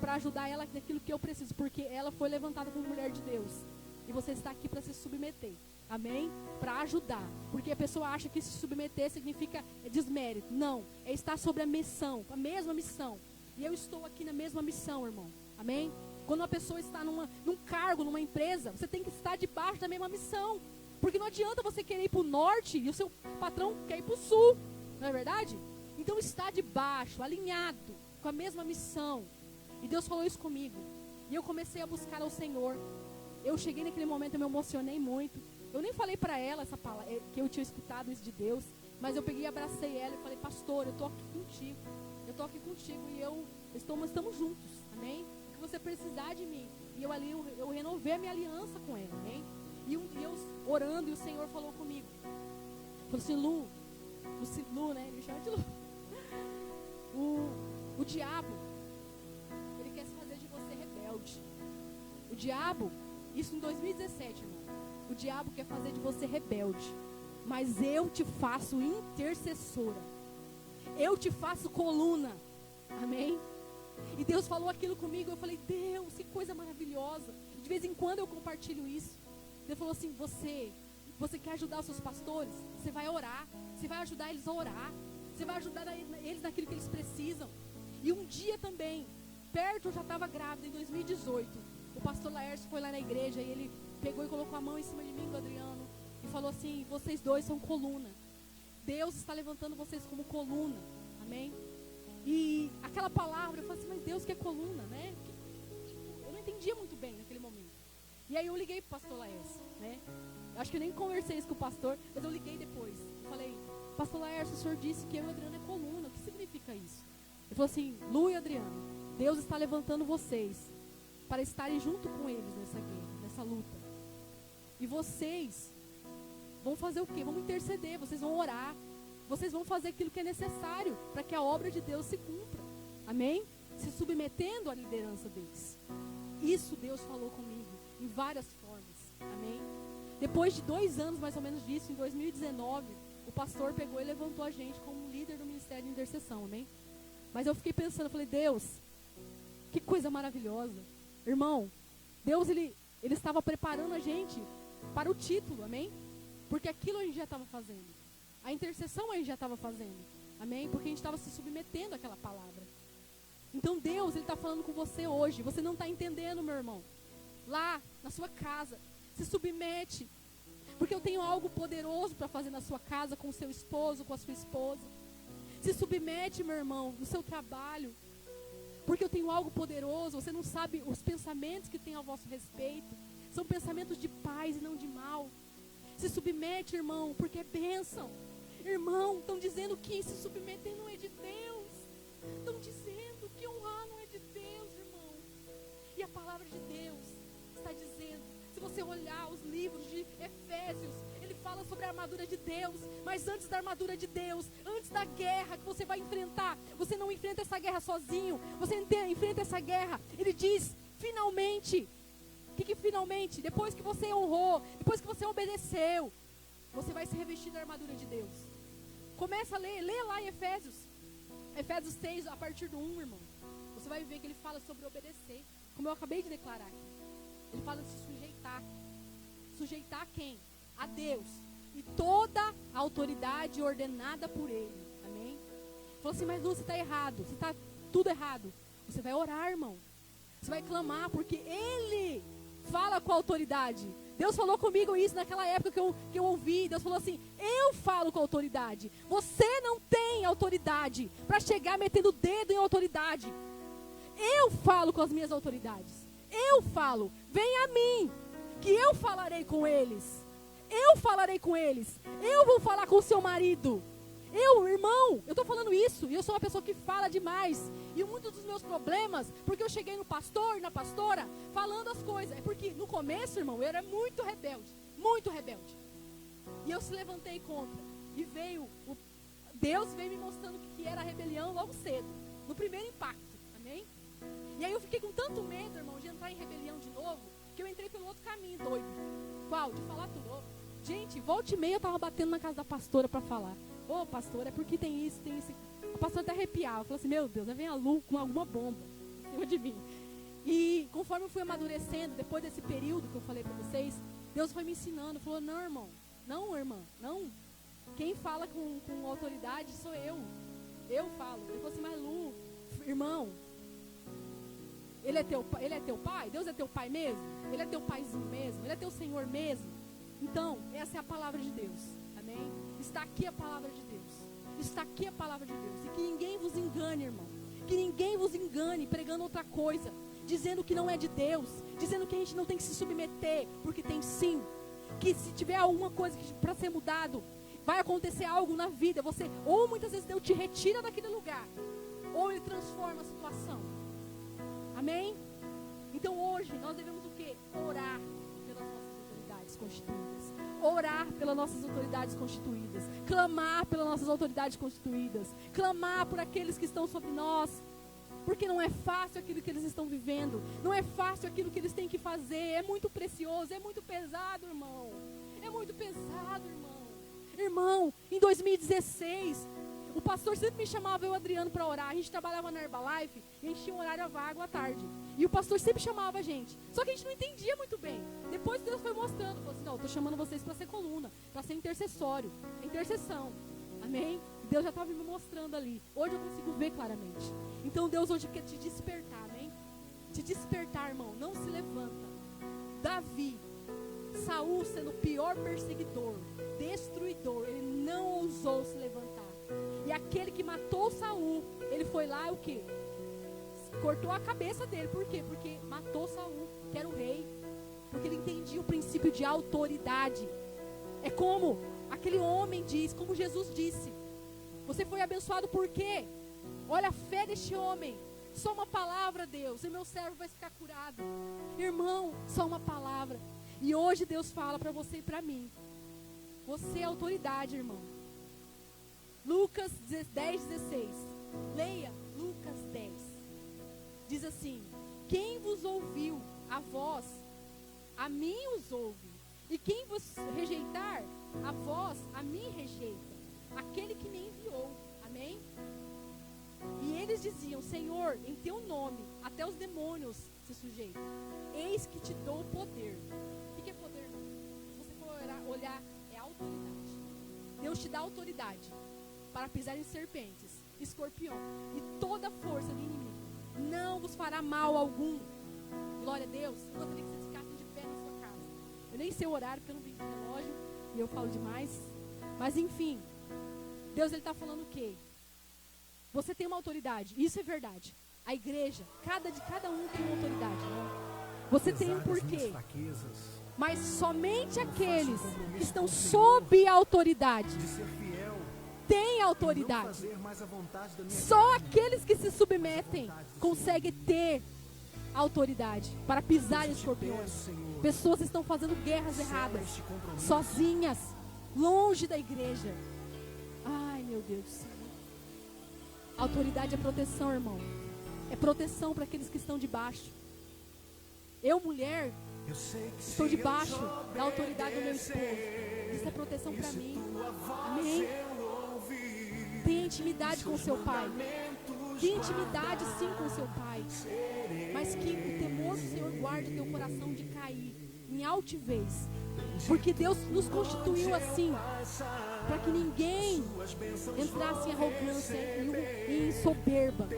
Speaker 3: Para ajudar ela naquilo que eu preciso, porque ela foi levantada como mulher de Deus. E você está aqui para se submeter, amém? Para ajudar, porque a pessoa acha que se submeter significa desmérito. Não, é estar sobre a missão, a mesma missão. E eu estou aqui na mesma missão, irmão, amém? Quando uma pessoa está num cargo, numa empresa, você tem que estar debaixo da mesma missão. Porque não adianta você querer ir para o norte e o seu patrão quer ir para o sul, não é verdade? Então está debaixo, alinhado, com a mesma missão. E Deus falou isso comigo. E eu comecei a buscar ao Senhor. Eu cheguei naquele momento, eu me emocionei muito. Eu nem falei para ela essa palavra, que eu tinha escutado isso de Deus. Mas eu peguei e abracei ela e falei, pastor, eu estou aqui contigo. Eu estou aqui contigo e estamos juntos, amém? O que você precisar de mim. E eu renovei a minha aliança com ela, amém? E um dia eu orando e o Senhor falou comigo. Falou assim, Lu, né? Ele me chama de Lu. O diabo, ele quer se fazer de você rebelde. O diabo, isso em 2017, irmão. O diabo quer fazer de você rebelde. Mas eu te faço intercessora. Eu te faço coluna. Amém? E Deus falou aquilo comigo. Eu falei, Deus, que coisa maravilhosa. De vez em quando eu compartilho isso. Deus falou assim, você quer ajudar os seus pastores? Você vai orar. Você vai ajudar eles a orar. Você vai ajudar eles naquilo que eles precisam. E um dia também, perto, eu já estava grávida, em 2018. O pastor Laércio foi lá na igreja e ele pegou e colocou a mão em cima de mim, do Adriano, e falou assim, vocês dois são coluna. Deus está levantando vocês como coluna. Amém? E aquela palavra, eu falei assim, mas Deus que é coluna, né? Eu não entendia muito bem naquele momento. E aí eu liguei pro pastor Laércio, né? Eu acho que eu nem conversei isso com o pastor, mas eu liguei depois. Eu falei, pastor Laércio, o senhor disse que eu e o Adriano é coluna. O que significa isso? Ele falou assim, Lu e Adriano, Deus está levantando vocês para estarem junto com eles nessa guerra, nessa luta. E vocês vão fazer o quê? Vão interceder, vocês vão orar. Vocês vão fazer aquilo que é necessário para que a obra de Deus se cumpra. Amém?
Speaker 8: se submetendo à liderança deles. Isso Deus falou comigo em várias formas, amém? Depois de 2 anos mais ou menos disso, em 2019, o pastor pegou e levantou a gente como líder do Ministério de Intercessão, amém? Mas eu fiquei pensando, eu falei, Deus, que coisa maravilhosa. Irmão, Deus, ele estava preparando a gente para o título, amém? Porque aquilo a gente já estava fazendo. A intercessão a gente já estava fazendo, amém? Porque a gente estava se submetendo àquela palavra. Então Deus, ele está falando com você hoje. Você não está entendendo, meu irmão. Lá, na sua casa, se submete. Porque eu tenho algo poderoso para fazer na sua casa, com o seu esposo, com a sua esposa. Se submete, meu irmão, no seu trabalho. Porque eu tenho algo poderoso. Você não sabe os pensamentos que tem ao vosso respeito. São pensamentos de paz e não de mal. Se submete, irmão, porque é bênção. Irmão, estão dizendo que se submeter não é de Deus. Estão dizendo que honrar não é de Deus, irmão. E a palavra de Deus está dizendo, se você olhar os livros de Efésios, ele fala sobre a armadura de Deus. Mas antes da armadura de Deus, antes da guerra que você vai enfrentar, você não enfrenta essa guerra sozinho, você enfrenta essa guerra. Ele diz, finalmente. O que finalmente? Depois que você honrou, depois que você obedeceu, você vai se revestir da armadura de Deus. Começa a ler, lê lá em Efésios 6, a partir do 1, irmão. Você vai ver que ele fala sobre obedecer, como eu acabei de declarar aqui. Ele fala de se sujeitar. Sujeitar a quem? A Deus. E toda a autoridade ordenada por Ele. Amém? Ele falou assim, mas Lu, você está errado. Você está tudo errado. Você vai orar, irmão. Você vai clamar, porque Ele fala com a autoridade. Deus falou comigo isso naquela época que eu ouvi. Deus falou assim, eu falo com a autoridade. Você não tem autoridade para chegar metendo o dedo em autoridade. Eu falo com as minhas autoridades. Eu falo, vem a mim, que eu falarei com eles. Eu falarei com eles. Eu vou falar com o seu marido. Irmão, eu estou falando isso, e eu sou uma pessoa que fala demais. E muitos dos meus problemas, porque eu cheguei no pastor, na pastora, falando as coisas. É porque no começo, irmão, eu era muito rebelde. Muito rebelde. E eu se levantei contra. E Deus veio me mostrando que era rebelião logo cedo. No primeiro impacto, amém? E aí eu fiquei com tanto medo, irmão, de entrar em rebelião de novo, que eu entrei pelo outro caminho, doido. Qual? De falar tudo. Gente, volta e meia eu tava batendo na casa da pastora para falar. Ô, pastora, é porque tem isso, tem isso. A pastora até arrepiava. Falou assim, meu Deus, aí vem a Lu com alguma bomba em cima de mim. E conforme eu fui amadurecendo, depois desse período que eu falei para vocês, Deus foi me ensinando. Falou, não, irmão, não, irmã, não. Quem fala com autoridade sou eu. Eu falo. Ele falou assim, mas Lu, irmão, Ele é teu pai? Deus é teu pai mesmo? Ele é teu paizinho mesmo? Ele é teu Senhor mesmo? Então, essa é a palavra de Deus. Amém? Está aqui a palavra de Deus. Está aqui a palavra de Deus. E que ninguém vos engane, irmão. Que ninguém vos engane pregando outra coisa. Dizendo que não é de Deus. Dizendo que a gente não tem que se submeter. Porque tem sim. Que se tiver alguma coisa para ser mudado, vai acontecer algo na vida. Ou muitas vezes Deus te retira daquele lugar. Ou Ele transforma a situação. Amém? Então hoje nós devemos o quê? Orar pelas nossas autoridades constituídas. Orar pelas nossas autoridades constituídas. Clamar pelas nossas autoridades constituídas. Clamar por aqueles que estão sobre nós. Porque não é fácil aquilo que eles estão vivendo. Não é fácil aquilo que eles têm que fazer. É muito precioso, é muito pesado, irmão. É muito pesado, irmão. Irmão, em 2016... o pastor sempre me chamava, eu e o Adriano, para orar. A gente trabalhava na Herbalife e a gente tinha um horário vago à tarde. E o pastor sempre chamava a gente. Só que a gente não entendia muito bem. Depois Deus foi mostrando. Falou assim, não, eu estou chamando vocês para ser coluna, para ser intercessório. Intercessão. Amém? Deus já estava me mostrando ali. Hoje eu consigo ver claramente. Então Deus hoje quer te despertar, amém? Te despertar, irmão. Não se levanta. Davi, Saul sendo o pior perseguidor, destruidor, ele não ousou se levantar. E aquele que matou Saul, ele foi lá o quê? Cortou a cabeça dele. Por quê? Porque matou Saul, que era o rei. Porque ele entendia o princípio de autoridade. É como aquele homem diz, como Jesus disse. Você foi abençoado por quê? Olha a fé deste homem. Só uma palavra, Deus, e meu servo vai ficar curado. Irmão, só uma palavra. E hoje Deus fala para você e para mim. Você é autoridade, irmão. Lucas 10:16. Leia Lucas 10. diz assim: quem vos ouviu a vós, a mim os ouve. E quem vos rejeitar a vós, a mim rejeita. Aquele que me enviou. Amém? E eles diziam: Senhor, em teu nome, até os demônios se sujeitam. Eis que te dou poder. O que é poder? Se você for olhar, é autoridade. Deus te dá autoridade para pisar em serpentes, escorpião e toda a força do inimigo. Não vos fará mal algum. Glória a Deus. Eu gostaria que vocês ficassem de pé na sua casa. Eu nem sei o horário, porque eu não vim com relógio e eu falo demais. Mas enfim, Deus ele está falando o quê? Você tem uma autoridade, isso é verdade. A igreja, cada um tem uma autoridade, né? Você tem um porquê. Mas somente aqueles que estão sob a autoridade têm autoridade. Só aqueles que se submetem conseguem ter autoridade para pisar em escorpiões. Pessoas estão fazendo guerras erradas, sozinhas, longe da igreja. Ai, meu Deus. Autoridade é proteção, irmão. É proteção para aqueles que estão debaixo. Eu, mulher, estou debaixo da autoridade do meu esposo. Isso é proteção para mim. Amém? Tenha intimidade com seu pai. Tenha intimidade sim com seu pai. Mas que o temor do Senhor guarde o teu coração de cair em altivez. Porque Deus nos constituiu assim, para que ninguém entrasse em arrogância e em soberba.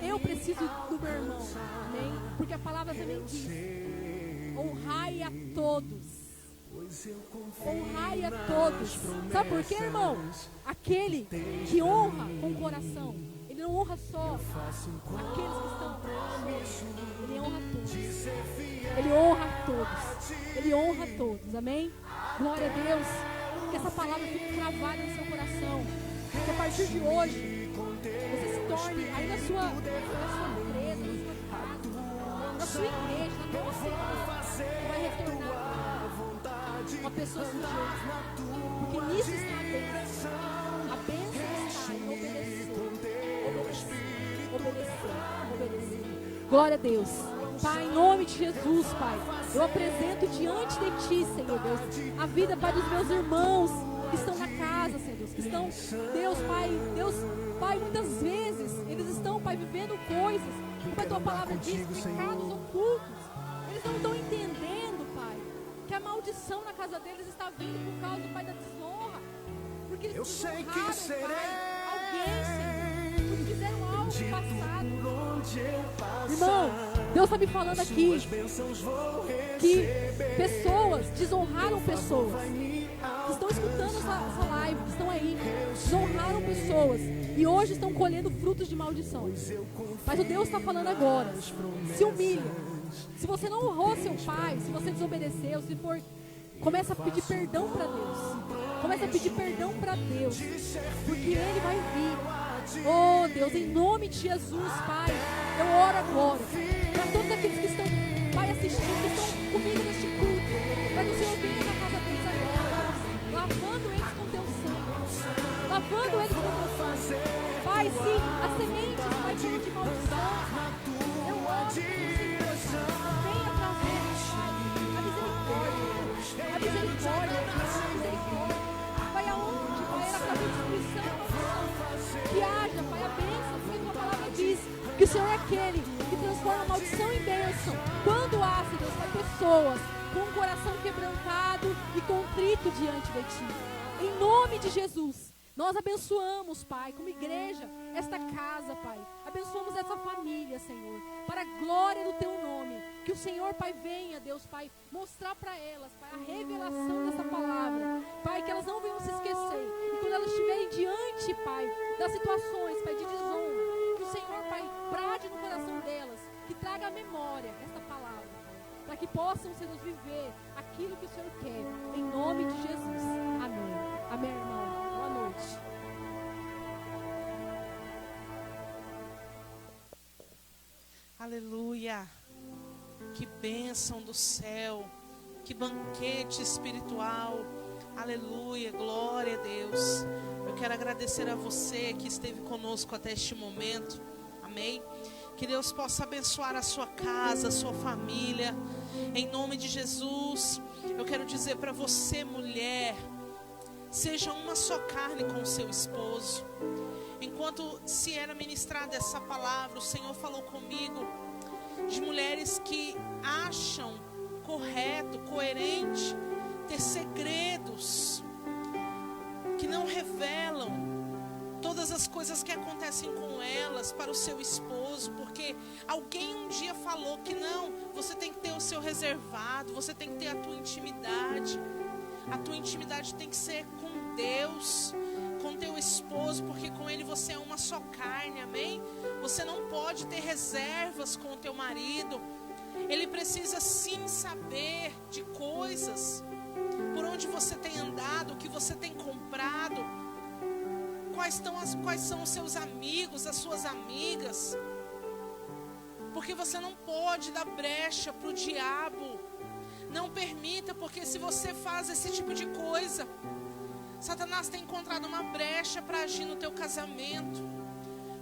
Speaker 8: Eu preciso do meu irmão, amém? Porque a palavra também diz: honrai a todos. Honrai a todos. Sabe por quê, irmão? Aquele que honra com o coração, ele não honra só aqueles que estão próximos, ele honra todos. Ele honra a todos. Ele honra a todos, amém? Glória a Deus. Que essa palavra fique gravada no seu coração. Que a partir de hoje você se torne aí na sua empresa, na sua casa, na sua igreja, na tua você vai retornar uma pessoa sujeita. Porque nisso está a bênção. A bênção está em obedecer. Glória a Deus. Pai, em nome de Jesus, Pai, eu apresento diante de Ti, Senhor Deus, a vida, Pai, dos meus irmãos que estão na casa, Senhor Deus, que estão, Deus, Pai, muitas vezes eles estão, Pai, vivendo coisas, como a Tua palavra diz, pecados ocultos. Eles não estão entendendo, Pai, que a maldição na casa deles está vindo por causa, Pai, da desonra, porque eles desonraram, Pai, alguém, Senhor, porque fizeram algo no passado. Irmão, Deus está me falando aqui que pessoas desonraram pessoas que estão escutando essa live, que estão aí, desonraram pessoas e hoje estão colhendo frutos de maldição. Mas o Deus está falando agora: se humilha. Se você não honrou seu pai, se você desobedeceu, se for, começa a pedir perdão para Deus. Começa a pedir perdão para Deus, porque Ele vai vir. Oh Deus, em nome de Jesus, Pai, eu oro agora para todos aqueles que estão, Pai, assistindo, que estão comigo neste culto, para que o Senhor venha na casa deles agora, lavando eles com Teu sangue, lavando eles com Teu sangue. Pai, sim, as sementes, Pai, de maldição, eu oro que o Senhor venha trazer, Pai, a misericórdia, a misericórdia, a misericórdia. Pai, aonde, Pai, era para destruição, que haja, Pai, a bênção, porque Tua palavra diz que o Senhor é aquele que transforma a maldição em bênção. Quando há, Deus, Pai, pessoas com um coração quebrantado e contrito diante de Ti. Em nome de Jesus, nós abençoamos, Pai, como igreja, esta casa, Pai. Abençoamos essa família, Senhor, para a glória do Teu nome. Que o Senhor, Pai, venha, Deus, Pai, mostrar para elas, Pai, a revelação dessa palavra. Pai, que elas não venham se esquecer. E quando elas estiverem diante, Pai, das situações, Pai, de desonra, que o Senhor, Pai, brade no coração delas, que traga à memória esta palavra, para que possam, Senhor, viver aquilo que o Senhor quer. Em nome de Jesus. Amém. Amém, irmão. Boa noite.
Speaker 1: Aleluia. Que bênção do céu. Que banquete espiritual. Aleluia. Glória a Deus. Eu quero agradecer a você que esteve conosco até este momento. Amém.
Speaker 4: Que Deus possa abençoar a sua casa, a sua família. Em nome de Jesus, eu quero dizer para você, mulher, seja uma só carne com o seu esposo. Enquanto se era ministrada essa palavra, o Senhor falou comigo de mulheres que acham correto, coerente, ter segredos, que não revelam todas as coisas que acontecem com elas para o seu esposo, porque alguém um dia falou que não, você tem que ter o seu reservado, você tem que ter a tua intimidade. A tua intimidade tem que ser com Deus, com teu esposo, porque com ele você é uma só carne, amém? Você não pode ter reservas com o teu marido. Ele precisa sim saber de coisas, por onde você tem andado, o que você tem comprado, quais são os seus amigos, as suas amigas, porque você não pode dar brecha para o diabo. Não permita, porque se você faz esse tipo de coisa, Satanás tem encontrado uma brecha para agir no teu casamento.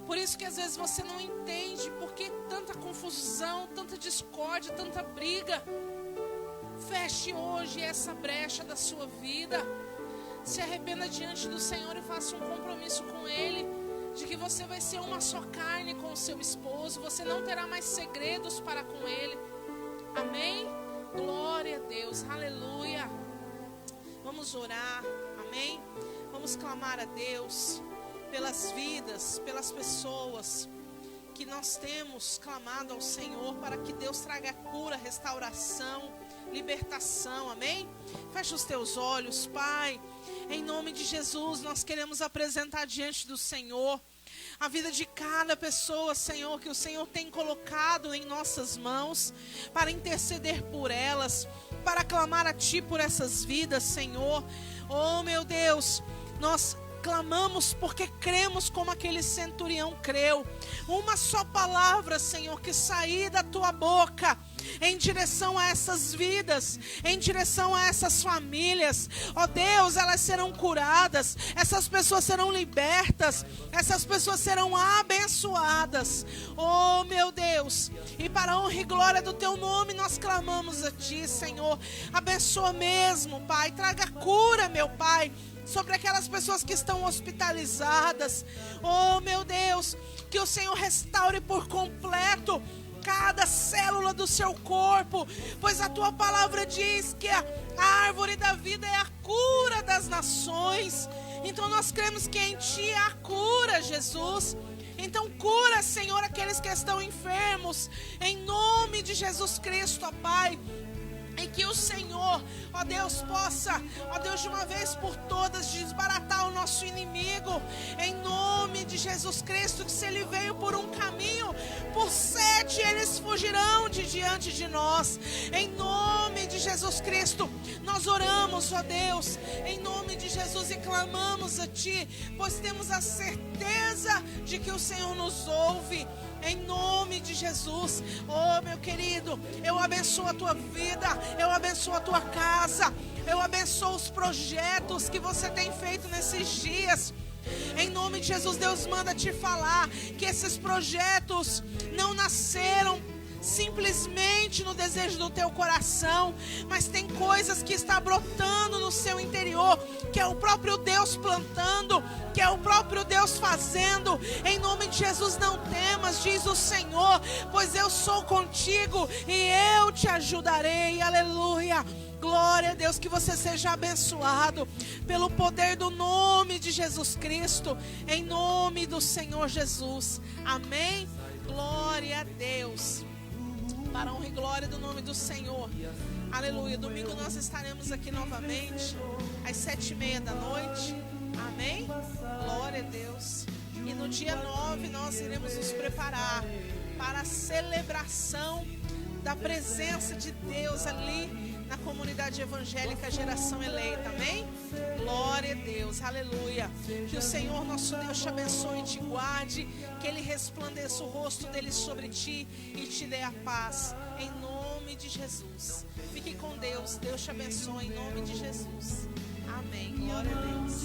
Speaker 4: Por isso que às vezes você não entende por que tanta confusão, tanta discórdia, tanta briga. Feche hoje essa brecha da sua vida. Se arrependa diante do Senhor e faça um compromisso com Ele, de que você vai ser uma só carne com o seu esposo. Você não terá mais segredos para com Ele. Amém? Glória a Deus, aleluia. Vamos orar, amém? Vamos clamar a Deus pelas vidas, pelas pessoas que nós temos clamado ao Senhor, para que Deus traga cura, restauração, libertação, amém? Fecha os teus olhos, Pai. Em nome de Jesus, nós queremos apresentar diante do Senhor a vida de cada pessoa, Senhor, que o Senhor tem colocado em nossas mãos, para interceder por elas, para clamar a Ti por essas vidas, Senhor. Oh, meu Deus, nós clamamos porque cremos como aquele centurião creu. Uma só palavra, Senhor, que sair da Tua boca em direção a essas vidas, em direção a essas famílias, ó Deus, elas serão curadas, essas pessoas serão libertas, essas pessoas serão abençoadas, oh meu Deus, e para a honra e glória do Teu nome nós clamamos a Ti, Senhor. Abençoa mesmo, Pai, traga cura, meu Pai, sobre aquelas pessoas que estão hospitalizadas. Oh meu Deus, que o Senhor restaure por completo cada célula do seu corpo, pois a Tua palavra diz que a árvore da vida é a cura das nações. Então nós cremos que em Ti há cura, Jesus. Então cura, Senhor, aqueles que estão enfermos, em nome de Jesus Cristo, ó Pai. E que o Senhor, ó Deus, possa, ó Deus, de uma vez por todas desbaratar o nosso inimigo, em nome de Jesus Cristo, que se Ele veio por um caminho, por 7 eles fugirão de diante de nós, em nome de Jesus Cristo. Nós oramos, ó Deus, em nome de Jesus, e clamamos a Ti, pois temos a certeza de que o Senhor nos ouve. Em nome de Jesus, oh meu querido, eu abençoo a tua vida, eu abençoo a tua casa, eu abençoo os projetos que você tem feito nesses dias. Em nome de Jesus, Deus manda te falar que esses projetos não nasceram simplesmente no desejo do teu coração, mas tem coisas que está brotando no seu interior, que é o próprio Deus plantando, que é o próprio Deus fazendo. Em nome de Jesus, não temas, diz o Senhor, pois eu sou contigo e eu te ajudarei. Aleluia. Glória a Deus, que você seja abençoado pelo poder do nome de Jesus Cristo, em nome do Senhor Jesus. Amém. Glória a Deus. Para a honra e glória do nome do Senhor. Aleluia. Domingo nós estaremos aqui novamente às 7h30 da noite. Amém? Glória a Deus. E no dia 9 nós iremos nos preparar para a celebração da presença de Deus ali na comunidade evangélica Geração Eleita. Amém? Glória a Deus. Aleluia. Que o Senhor nosso Deus te abençoe e te guarde, que Ele resplandeça o rosto dele sobre ti e te dê a paz, em nome de Jesus. Fique com Deus. Deus te abençoe em nome de Jesus. Amém. Glória a Deus.